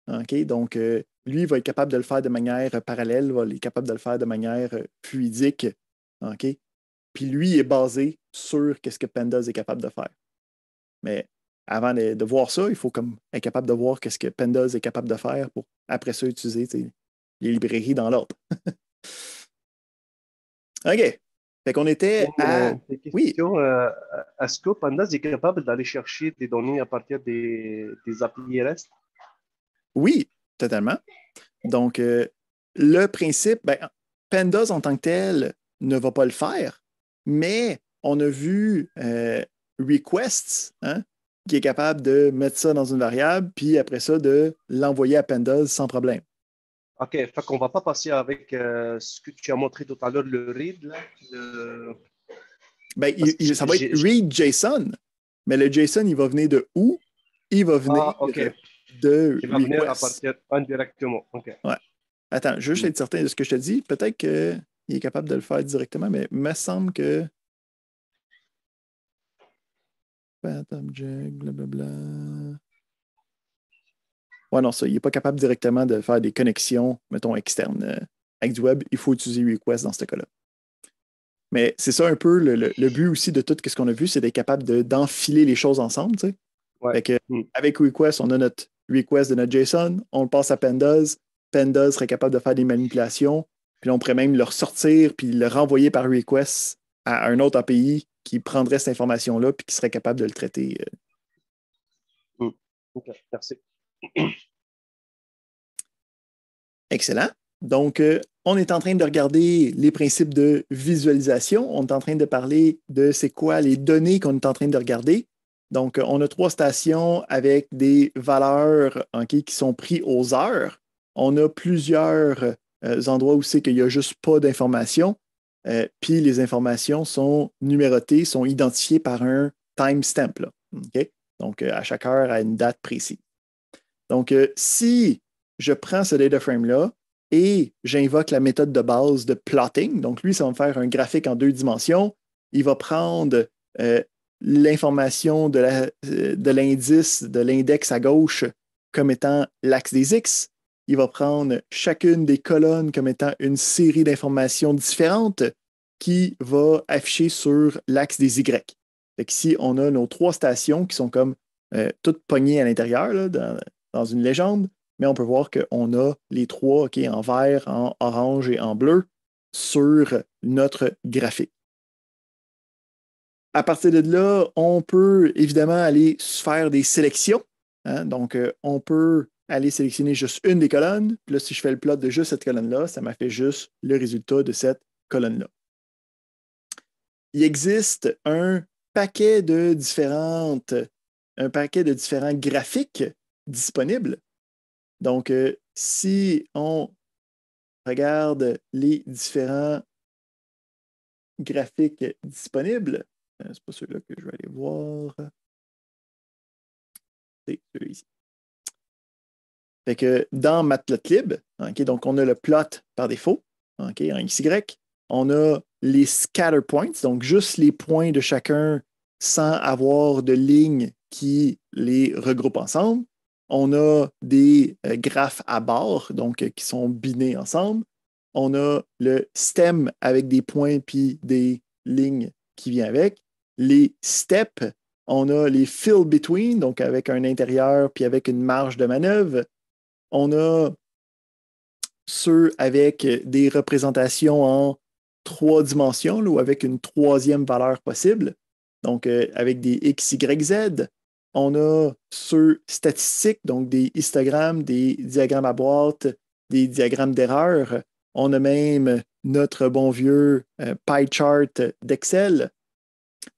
Okay? Donc, lui, il va être capable de le faire de manière parallèle, va être capable de le faire de manière fluidique. Okay? Puis lui est basé sur ce que Pandas est capable de faire. Mais avant de voir ça, il faut comme être capable de voir ce que Pandas est capable de faire pour après ça utiliser les librairies dans l'ordre. OK. Fait qu'on était à. Oui. Est-ce que Pandas est capable d'aller chercher des données à partir des API REST? Oui, totalement. Donc, le principe, Pandas en tant que tel ne va pas le faire, mais on a vu Requests, qui est capable de mettre ça dans une variable, puis après ça, de l'envoyer à Pandas sans problème. OK, fait qu'on ne va pas passer avec ce que tu as montré tout à l'heure, le read. Là, ça va être read JSON, mais le JSON, il va venir de où? Il va venir de il va request. venir à partir indirectement. OK. Ouais. Attends, je veux juste être certain de ce que je te dis. Peut-être qu'il est capable de le faire directement, mais il me semble que. Blablabla. Ouais, non, ça, il n'est pas capable directement de faire des connexions, mettons, externes. Avec du web, il faut utiliser request dans ce cas-là. Mais c'est ça un peu le but aussi de tout ce qu'on a vu, c'est d'être capable d'enfiler les choses ensemble. Tu sais. Ouais. Fait que, avec request, on a notre request de notre JSON, on le passe à Pandas. Pandas serait capable de faire des manipulations, puis on pourrait même le ressortir puis le renvoyer par request à un autre API qui prendrait cette information-là puis qui serait capable de le traiter. OK, merci. Excellent. Donc, on est en train de regarder les principes de visualisation. On est en train de parler de c'est quoi les données qu'on est en train de regarder. Donc, on a 3 stations avec des valeurs qui sont prises aux heures. On a plusieurs endroits où c'est qu'il n'y a juste pas d'informations. Puis les informations sont numérotées, sont identifiées par un timestamp. Okay? Donc, à chaque heure, à une date précise. Donc, si je prends ce data frame-là et j'invoque la méthode de base de plotting, donc lui, ça va me faire un graphique en 2 dimensions. Il va prendre l'information de l'indice, de l'index à gauche comme étant l'axe des X. Il va prendre chacune des colonnes comme étant une série d'informations différentes qui va afficher sur l'axe des Y. Fait qu'ici, on a nos 3 stations qui sont comme toutes pognées à l'intérieur là, dans une légende, mais on peut voir qu'on a les 3 en vert, en orange et en bleu sur notre graphique. À partir de là, on peut évidemment aller faire des sélections. Donc, on peut aller sélectionner juste une des colonnes. Puis là, si je fais le plot de juste cette colonne-là, ça m'a fait juste le résultat de cette colonne-là. Il existe un paquet de différents graphiques disponibles. Donc, si on regarde les différents graphiques disponibles, c'est pas celui-là que je vais aller voir. C'est celui-ci. Fait que dans Matplotlib, donc on a le plot par défaut, en XY. On a les scatter points, donc juste les points de chacun sans avoir de lignes qui les regroupent ensemble. On a des graphes à barres, donc qui sont binés ensemble. On a le stem avec des points puis des ligne qui vient avec. Les steps, on a les fill between, donc avec un intérieur puis avec une marge de manœuvre. On a ceux avec des représentations en 3 dimensions là, ou avec une troisième valeur possible, donc avec des X, Y, Z. On a ceux statistiques, donc des histogrammes, des diagrammes à boîte, des diagrammes d'erreur. On a même notre bon vieux pie chart d'Excel.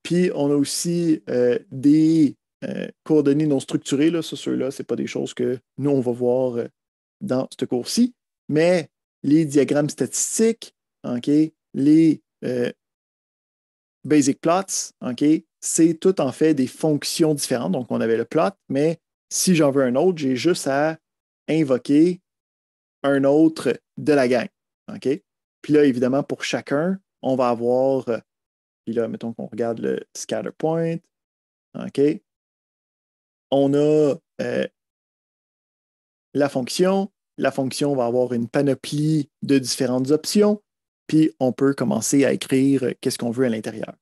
Puis on a aussi des coordonnées non structurées. Là. Ça, ceux-là, ce n'est pas des choses que nous, on va voir dans ce cours-ci. Mais les diagrammes statistiques, okay, les basic plots, okay, c'est tout en fait des fonctions différentes. Donc, on avait le plot, mais si j'en veux un autre, j'ai juste à invoquer un autre de la gang. Okay? Puis là, évidemment, pour chacun, on va avoir, puis là, mettons qu'on regarde le scatter point. Okay? On a la fonction. La fonction va avoir une panoplie de différentes options, puis on peut commencer à écrire qu'est-ce qu'on veut à l'intérieur.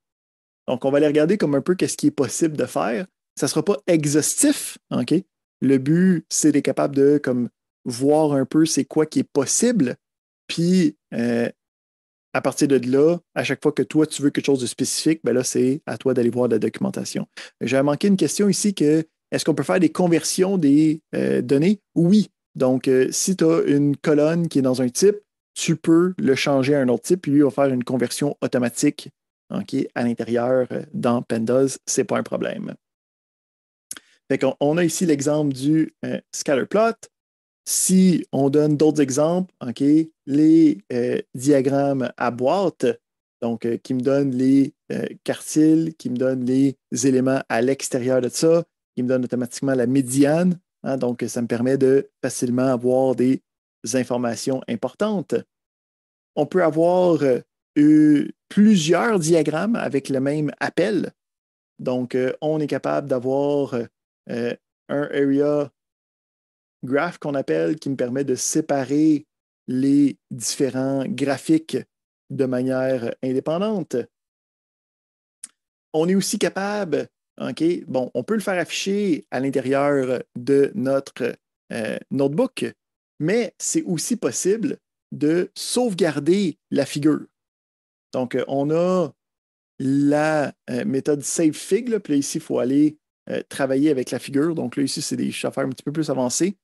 Donc, on va aller regarder comme un peu qu'est-ce qui est possible de faire. Ça ne sera pas exhaustif, OK? Le but, c'est d'être capable de comme, voir un peu c'est quoi qui est possible, puis à partir de là, à chaque fois que toi, tu veux quelque chose de spécifique, ben là, c'est à toi d'aller voir la documentation. J'avais manqué une question ici que est-ce qu'on peut faire des conversions des données? Oui. Donc, si tu as une colonne qui est dans un type, tu peux le changer à un autre type, puis lui il va faire une conversion automatique okay, à l'intérieur dans Pandas. Ce n'est pas un problème. Fait qu'on a ici l'exemple du scatterplot. Si on donne d'autres exemples, okay, les diagrammes à boîte, donc qui me donnent les quartiles, qui me donnent les éléments à l'extérieur de ça, qui me donnent automatiquement la médiane. Hein, donc, ça me permet de facilement avoir des informations importantes. On peut avoir plusieurs diagrammes avec le même appel. Donc, on est capable d'avoir un area graph qu'on appelle qui me permet de séparer les différents graphiques de manière indépendante. On est aussi capable, okay, bon, on peut le faire afficher à l'intérieur de notre notebook, mais c'est aussi possible de sauvegarder la figure. Donc, on a la méthode SaveFig, là, puis là, ici, il faut aller travailler avec la figure. Donc là, ici, c'est des affaires un petit peu plus avancées.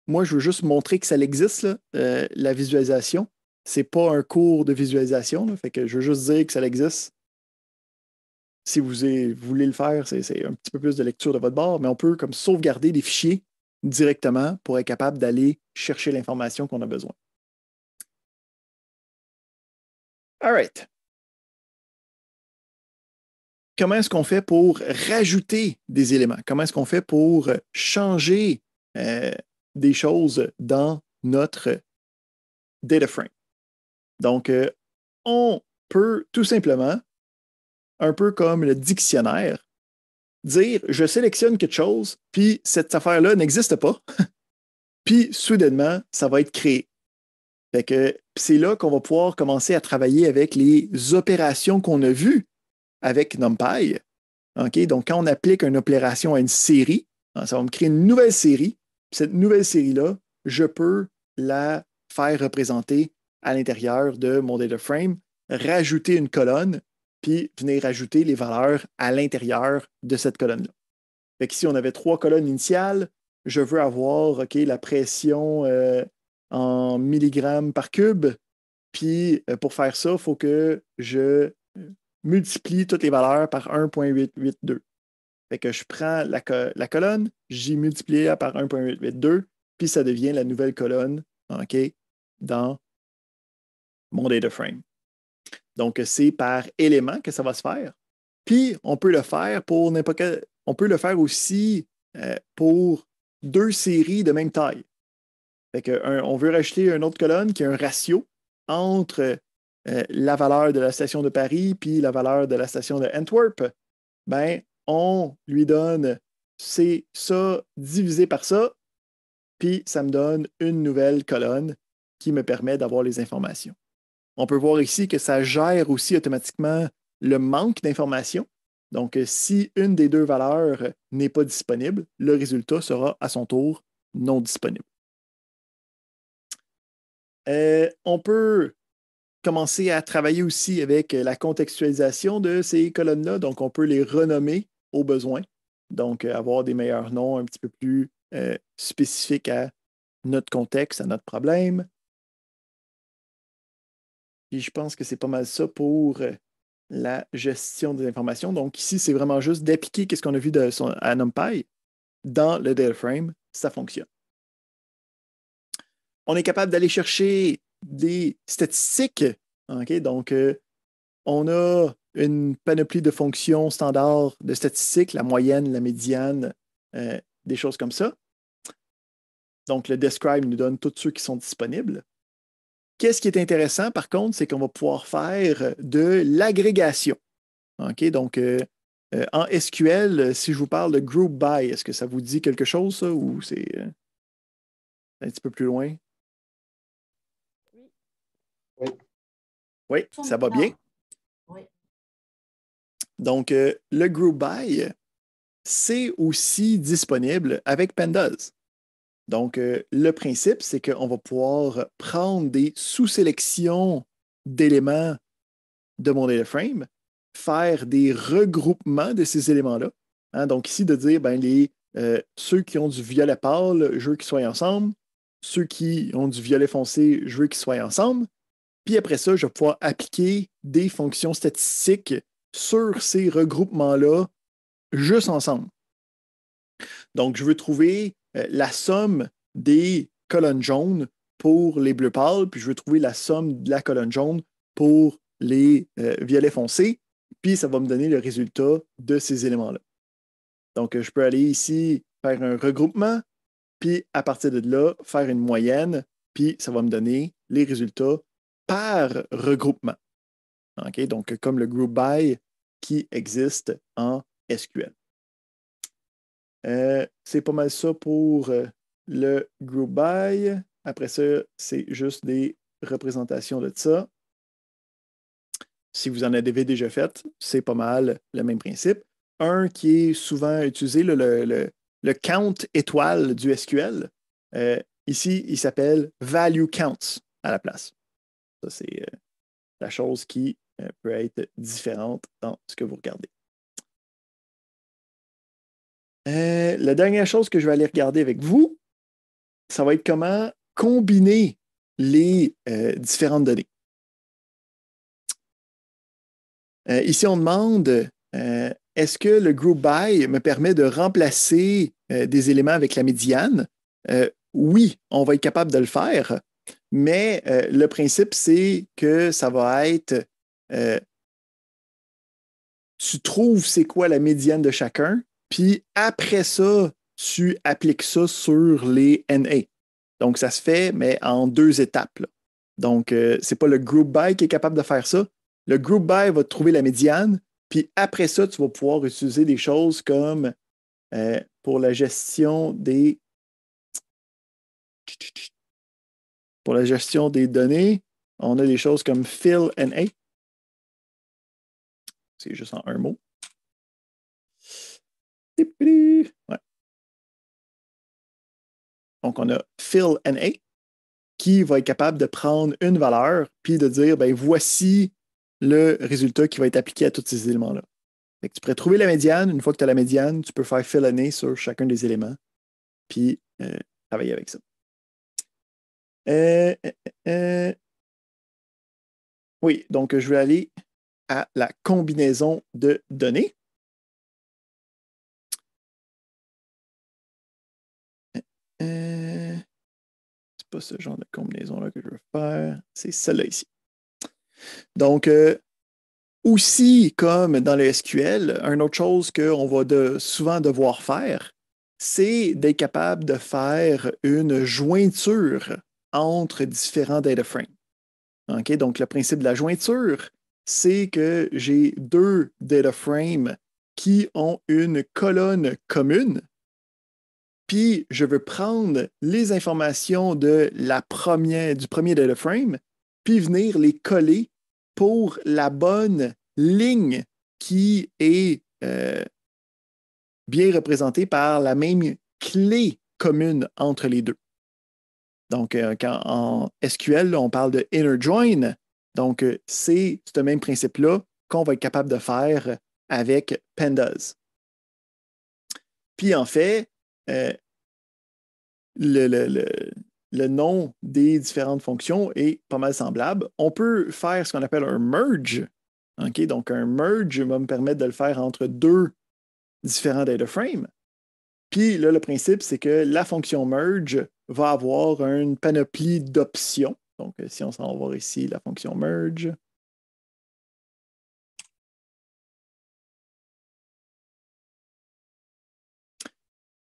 Moi, je veux juste montrer que ça existe, là, la visualisation. Ce n'est pas un cours de visualisation, là, fait que je veux juste dire que ça existe. Si vous voulez le faire, c'est un petit peu plus de lecture de votre bord, mais on peut comme sauvegarder des fichiers directement pour être capable d'aller chercher l'information qu'on a besoin. All right. Comment est-ce qu'on fait pour rajouter des éléments? Comment est-ce qu'on fait pour changer des choses dans notre data frame? Donc, on peut tout simplement, un peu comme le dictionnaire, dire je sélectionne quelque chose, puis cette affaire-là n'existe pas, puis soudainement, ça va être créé. Fait que c'est là qu'on va pouvoir commencer à travailler avec les opérations qu'on a vues avec NumPy. Okay? Donc, quand on applique une opération à une série, ça va me créer une nouvelle série. Cette nouvelle série-là, je peux la faire représenter à l'intérieur de mon data frame, rajouter une colonne, puis venir rajouter les valeurs à l'intérieur de cette colonne-là. Fait qu'ici, on avait 3 colonnes initiales. Je veux avoir okay, la pression en milligrammes par cube. Puis, pour faire ça, il faut que je multiplie toutes les valeurs par 1,882. Fait que je prends la colonne, j'y multiplie par 1,882, puis ça devient la nouvelle colonne okay, dans mon data frame. Donc, c'est par élément que ça va se faire. Puis, on peut le faire pour n'importe quel. On peut le faire aussi pour 2 séries de même taille. Fait que, on veut rajouter une autre colonne qui a un ratio entre la valeur de la station de Paris puis la valeur de la station de Antwerp. Ben, on lui donne c'est ça divisé par ça, puis ça me donne une nouvelle colonne qui me permet d'avoir les informations. On peut voir ici que ça gère aussi automatiquement le manque d'informations. Donc, si une des deux valeurs n'est pas disponible, le résultat sera à son tour non disponible. On peut commencer à travailler aussi avec la contextualisation de ces colonnes-là. Donc, on peut les renommer au besoin. Donc, avoir des meilleurs noms un petit peu plus spécifiques à notre contexte, à notre problème. Et je pense que c'est pas mal ça pour la gestion des informations. Donc, ici, c'est vraiment juste d'appliquer ce qu'on a vu à NumPy dans le data frame. Ça fonctionne. On est capable d'aller chercher des statistiques. Okay? Donc, on a une panoplie de fonctions standards de statistiques, la moyenne, la médiane, des choses comme ça. Donc, le describe nous donne tous ceux qui sont disponibles. Qu'est-ce qui est intéressant, par contre, c'est qu'on va pouvoir faire de l'agrégation. Okay? Donc, en SQL, si je vous parle de group by, est-ce que ça vous dit quelque chose, ça, ou c'est un petit peu plus loin? Oui. Oui, ça va bien. Oui. Donc, le group by, c'est aussi disponible avec Pandas. Donc, le principe, c'est qu'on va pouvoir prendre des sous-sélections d'éléments de mon data frame, faire des regroupements de ces éléments-là. Hein, donc, ici, de dire, ceux qui ont du violet pâle, je veux qu'ils soient ensemble. Ceux qui ont du violet foncé, je veux qu'ils soient ensemble. Puis après ça, je vais pouvoir appliquer des fonctions statistiques sur ces regroupements-là juste ensemble. Donc, je veux trouver la somme des colonnes jaunes pour les bleus pâles, puis je veux trouver la somme de la colonne jaune pour les violets foncés, puis ça va me donner le résultat de ces éléments-là. Donc, je peux aller ici faire un regroupement, puis à partir de là, faire une moyenne, puis ça va me donner les résultats par regroupement. Okay? Donc, comme le group by qui existe en SQL. C'est pas mal ça pour le group by. Après ça, c'est juste des représentations de ça. Si vous en avez déjà fait, c'est pas mal le même principe. Un qui est souvent utilisé, le count étoile du SQL. Ici, il s'appelle value counts à la place. Ça, c'est la chose qui peut être différente dans ce que vous regardez. La dernière chose que je vais aller regarder avec vous, ça va être comment combiner les différentes données. Ici, on demande est-ce que le group by me permet de remplacer des éléments avec la médiane? Oui, on va être capable de le faire, mais le principe, c'est que ça va être tu trouves c'est quoi la médiane de chacun, puis après ça, tu appliques ça sur les NA. Donc, ça se fait, mais en 2 étapes. Là. Donc, ce n'est pas le group by qui est capable de faire ça. Le group by va te trouver la médiane, puis après ça, tu vas pouvoir utiliser des choses comme pour la gestion des données, on a des choses comme fill NA. C'est juste en un mot. Ouais. Donc, on a fill NA qui va être capable de prendre une valeur puis de dire, voici le résultat qui va être appliqué à tous ces éléments-là. Tu pourrais trouver la médiane. Une fois que tu as la médiane, tu peux faire fill NA sur chacun des éléments puis travailler avec ça. Oui, donc je vais aller à la combinaison de données. C'est pas ce genre de combinaison-là que je veux faire. C'est celle-là ici. Donc, aussi, comme dans le SQL, une autre chose qu'on va souvent devoir faire, c'est d'être capable de faire une jointure entre différents data frames. Okay? Donc, le principe de la jointure, c'est que j'ai 2 data frames qui ont une colonne commune, puis je veux prendre les informations du premier data frame, puis venir les coller pour la bonne ligne qui est bien représentée par la même clé commune entre les deux. Donc, en SQL, on parle de inner join. Donc, c'est ce même principe-là qu'on va être capable de faire avec Pandas. Puis, en fait, le nom des différentes fonctions est pas mal semblable. On peut faire ce qu'on appelle un merge. Okay? Donc, un merge va me permettre de le faire entre deux différents data frames. Puis là, le principe, c'est que la fonction merge va avoir une panoplie d'options. Donc, si on s'en va voir ici, la fonction merge.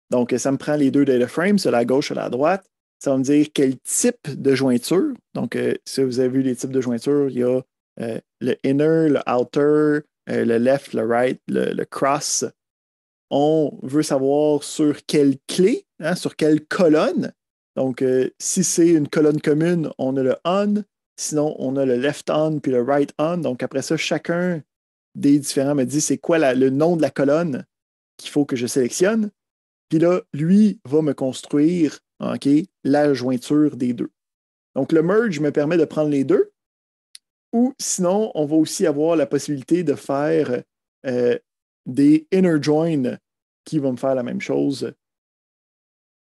Donc, ça me prend les deux data frames, sur la gauche et la droite. Ça va me dire quel type de jointure. Donc, si vous avez vu les types de jointure, il y a le inner, le outer, le left, le right, le cross. On veut savoir sur quelle clé, hein, sur quelle colonne. Donc, si c'est une colonne commune, on a le on. Sinon, on a le left on puis le right on. Donc, après ça, chacun des différents me dit c'est quoi le nom de la colonne qu'il faut que je sélectionne. Puis là, lui va me construire la jointure des deux. Donc, le merge me permet de prendre les deux. Ou sinon, on va aussi avoir la possibilité de faire des inner join qui vont me faire la même chose.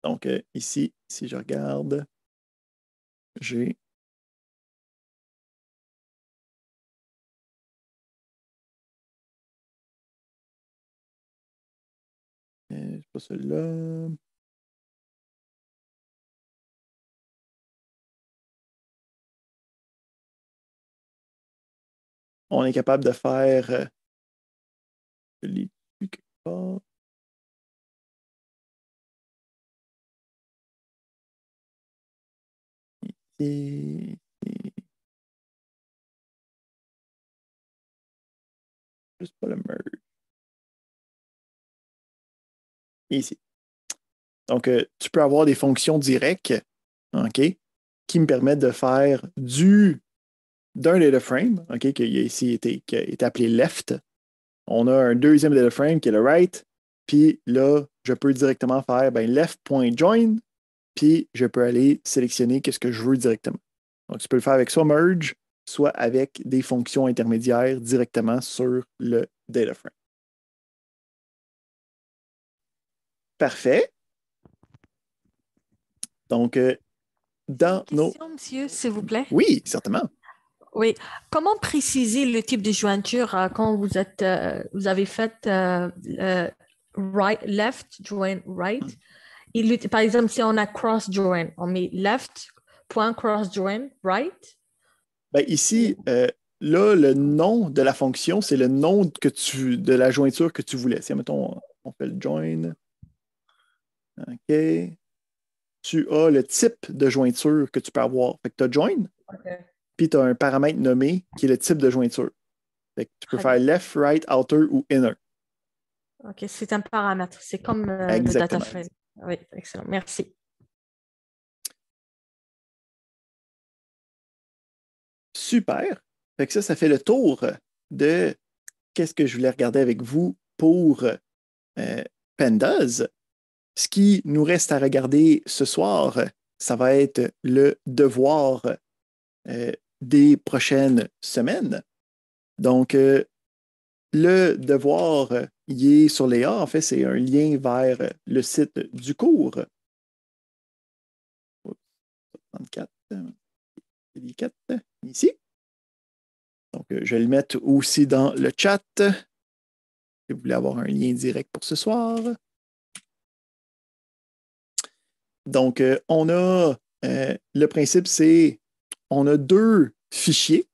Donc, ici, si je regarde, j'ai c'est pas celui-là. On est capable de faire je l'ai vu quelque part. Ici. Juste pas le merge. Ici. Donc, tu peux avoir des fonctions directes qui me permettent de faire d'un data frame qui a ici été appelé left. On a un deuxième data frame qui est le right. Puis là, je peux directement faire left.join. Puis je peux aller sélectionner ce que je veux directement. Donc, tu peux le faire avec soit merge, soit avec des fonctions intermédiaires directement sur le data frame. Parfait. Donc, dans nos... Question, monsieur, s'il vous plaît. Oui, certainement. Oui. Comment préciser le type de jointure quand vous avez fait right, left, join, right? Par exemple, si on a cross join, on met left, point cross join, right? Ici, là, le nom de la fonction, c'est le nom de la jointure que tu voulais. Si, mettons, on fait le join. OK. Tu as le type de jointure que tu peux avoir. Fait que tu as join, puis tu as un paramètre nommé qui est le type de jointure. Fait que tu peux faire left, right, outer ou inner. OK, c'est un paramètre. C'est comme le data frame. Oui, excellent. Merci. Super. Fait que ça fait le tour de qu'est-ce que je voulais regarder avec vous pour Pandas. Ce qui nous reste à regarder ce soir, ça va être le devoir des prochaines semaines. Donc, le devoir, il est sur Léa. En fait, c'est un lien vers le site du cours. 34, ici. Donc, je vais le mettre aussi dans le chat. Si vous voulez avoir un lien direct pour ce soir. Donc, on a le principe, c'est on a deux fichiers,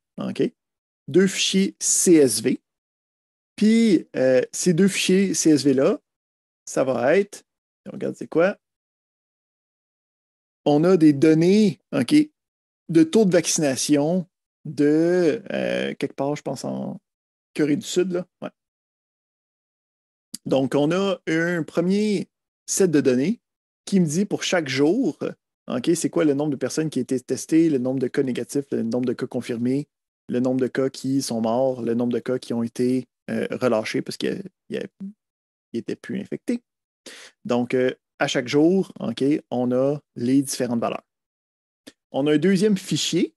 deux fichiers CSV. Puis, ces deux fichiers CSV-là, ça va être, on regarde c'est quoi, on a des données de taux de vaccination de quelque part, je pense en Corée du Sud. Là. Ouais. Donc, on a un premier set de données qui me dit pour chaque jour, c'est quoi le nombre de personnes qui ont été testées, le nombre de cas négatifs, le nombre de cas confirmés, le nombre de cas qui sont morts, le nombre de cas qui ont été relâchés parce qu'ils n'étaient plus infectés. Donc, à chaque jour, OK, on a les différentes valeurs. On a un deuxième fichier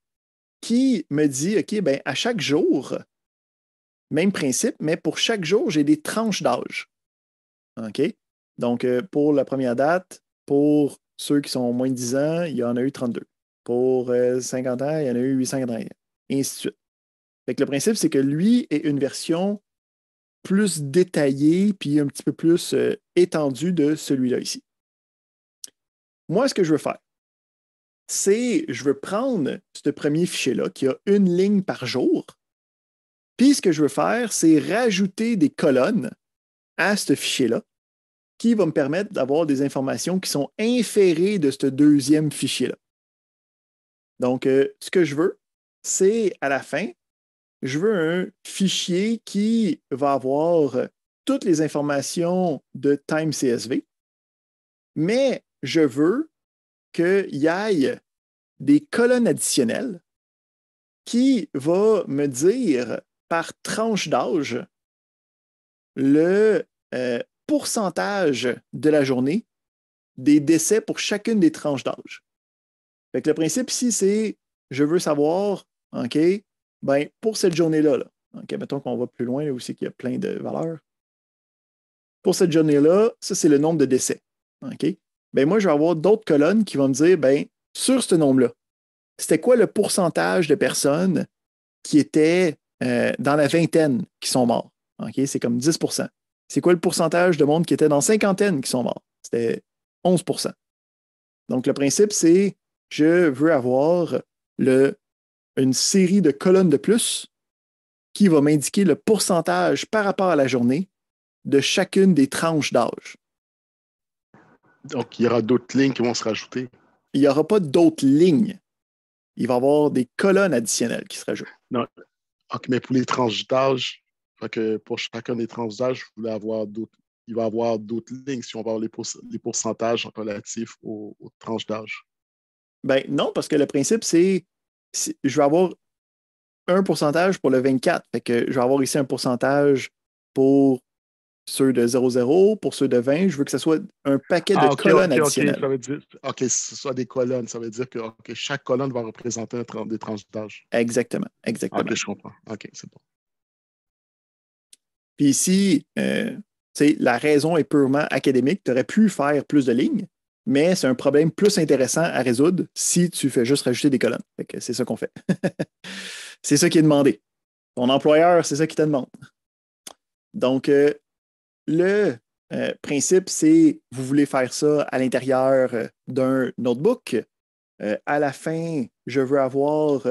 qui me dit, OK, ben, à chaque jour, même principe, mais pour chaque jour, j'ai des tranches d'âge. OK? Donc, pour la première date, pour ceux qui sont moins de 10 ans, il y en a eu 32. Pour 50 ans, il y en a eu 880. Et ainsi de suite. Fait que le principe, c'est que lui est une version plus détaillée puis un petit peu plus étendue de celui-là ici. Moi, ce que je veux faire, c'est je veux prendre ce premier fichier-là qui a une ligne par jour. Puis ce que je veux faire, c'est rajouter des colonnes à ce fichier-là qui va me permettre d'avoir des informations qui sont inférées de ce deuxième fichier-là. Donc, ce que je veux, c'est à la fin, je veux un fichier qui va avoir toutes les informations de Time CSV, mais je veux qu'il y ait des colonnes additionnelles qui vont me dire par tranche d'âge le pourcentage de la journée des décès pour chacune des tranches d'âge. Fait que le principe ici, c'est je veux savoir, OK, ben, pour cette journée-là, là, OK, mettons qu'on va plus loin, là aussi qu'il y a plein de valeurs. Pour cette journée-là, ça, c'est le nombre de décès. OK? Ben, moi, je vais avoir d'autres colonnes qui vont me dire, ben, sur ce nombre-là, c'était quoi le pourcentage de personnes qui étaient dans la vingtaine qui sont morts? OK? C'est comme 10%. C'est quoi le pourcentage de monde qui était dans cinquantaine qui sont morts? C'était 11%. Donc, le principe, c'est je veux avoir une série de colonnes de plus qui va m'indiquer le pourcentage par rapport à la journée de chacune des tranches d'âge. Donc, il y aura d'autres lignes qui vont se rajouter. Il n'y aura pas d'autres lignes. Il va y avoir des colonnes additionnelles qui se rajoutent. Non. OK, mais pour les tranches d'âge, pour chacun des tranches d'âge, il va y avoir d'autres lignes si on va avoir les pourcentages relatifs aux tranches d'âge. Ben non, parce que le principe, c'est je vais avoir un pourcentage pour le 24. Fait que je vais avoir ici un pourcentage pour ceux de 0,0, pour ceux de 20. Je veux que ce soit un paquet de colonnes additionnelles. Ça veut dire, ce soit des colonnes. Ça veut dire que chaque colonne va représenter des tranches d'âge. Exactement. OK, je comprends. OK, c'est bon. Puis ici, la raison est purement académique. Tu aurais pu faire plus de lignes, mais c'est un problème plus intéressant à résoudre si tu fais juste rajouter des colonnes. Fait que c'est ça qu'on fait. C'est ça qui est demandé. Ton employeur, c'est ça qui te demande. Donc, le principe, c'est vous voulez faire ça à l'intérieur d'un notebook. À la fin, je veux avoir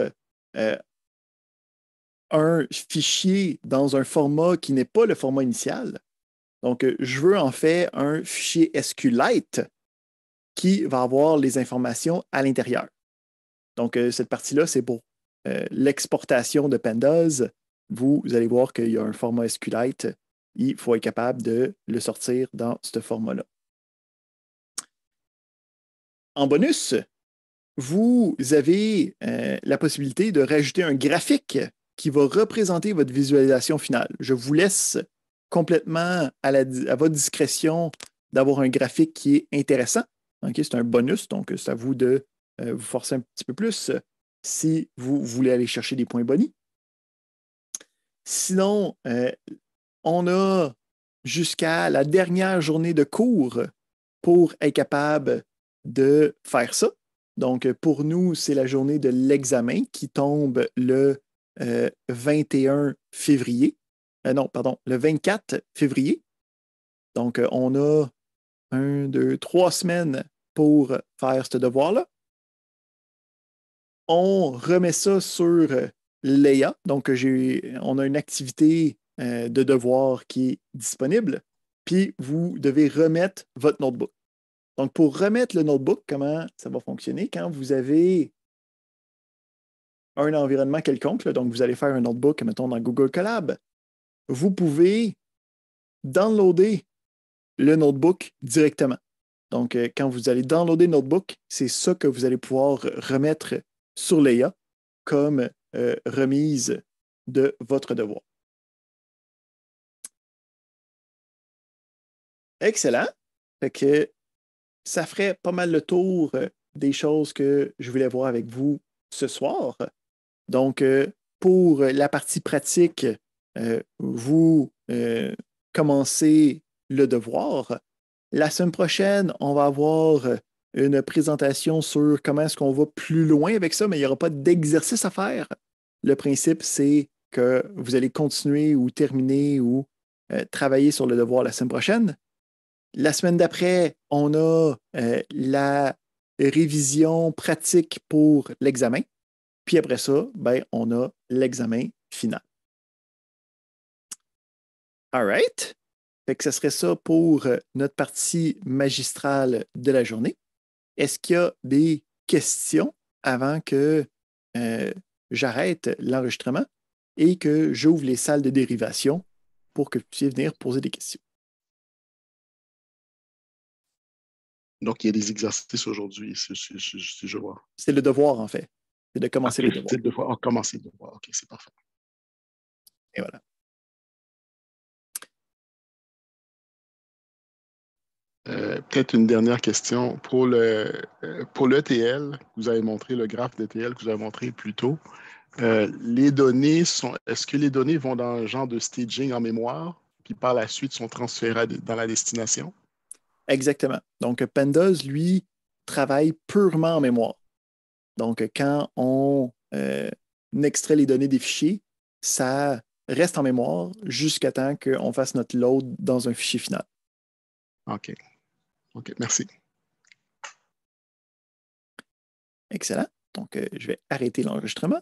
un fichier dans un format qui n'est pas le format initial. Donc, je veux en fait un fichier SQLite qui va avoir les informations à l'intérieur. Donc, cette partie-là, c'est pour l'exportation de Pandas. Vous allez voir qu'il y a un format SQLite. Il faut être capable de le sortir dans ce format-là. En bonus, vous avez la possibilité de rajouter un graphique qui va représenter votre visualisation finale. Je vous laisse complètement à votre discrétion d'avoir un graphique qui est intéressant. Okay, c'est un bonus, donc c'est à vous de vous forcer un petit peu plus si vous voulez aller chercher des points bonus. Sinon, on a jusqu'à la dernière journée de cours pour être capable de faire ça. Donc, pour nous, c'est la journée de l'examen qui tombe le 21 février. Le 24 février. Donc, on a 3 semaines pour faire ce devoir-là. On remet ça sur Leia. Donc, on a une activité de devoir qui est disponible. Puis, vous devez remettre votre notebook. Donc, pour remettre le notebook, comment ça va fonctionner? Quand vous avez un environnement quelconque, là, donc vous allez faire un notebook, mettons, dans Google Colab, vous pouvez downloader le notebook directement. Donc, quand vous allez downloader le notebook, c'est ça que vous allez pouvoir remettre sur Leia comme remise de votre devoir. Excellent. Fait que ça ferait pas mal le tour des choses que je voulais voir avec vous ce soir. Donc, pour la partie pratique, vous commencez le devoir. La semaine prochaine, on va avoir une présentation sur comment est-ce qu'on va plus loin avec ça, mais il n'y aura pas d'exercice à faire. Le principe, c'est que vous allez continuer ou terminer ou travailler sur le devoir la semaine prochaine. La semaine d'après, on a la révision pratique pour l'examen. Puis après ça, ben, on a l'examen final. All right. Fait que ce serait ça pour notre partie magistrale de la journée. Est-ce qu'il y a des questions avant que j'arrête l'enregistrement et que j'ouvre les salles de dérivation pour que vous puissiez venir poser des questions? Donc, il y a des exercices aujourd'hui, si je vois. C'est le devoir, en fait. C'est de commencer le devoir. C'est le devoir. Commencer le devoir. OK, c'est parfait. Et voilà. Peut-être une dernière question. Pour l'ETL, vous avez montré le graphe d'ETL que vous avez montré plus tôt. Les données est-ce que les données vont dans un genre de staging en mémoire, puis par la suite sont transférées dans la destination? Exactement. Donc, Pandas, lui, travaille purement en mémoire. Donc, quand on extrait les données des fichiers, ça reste en mémoire jusqu'à temps qu'on fasse notre load dans un fichier final. OK. OK, merci. Excellent. Donc, je vais arrêter l'enregistrement.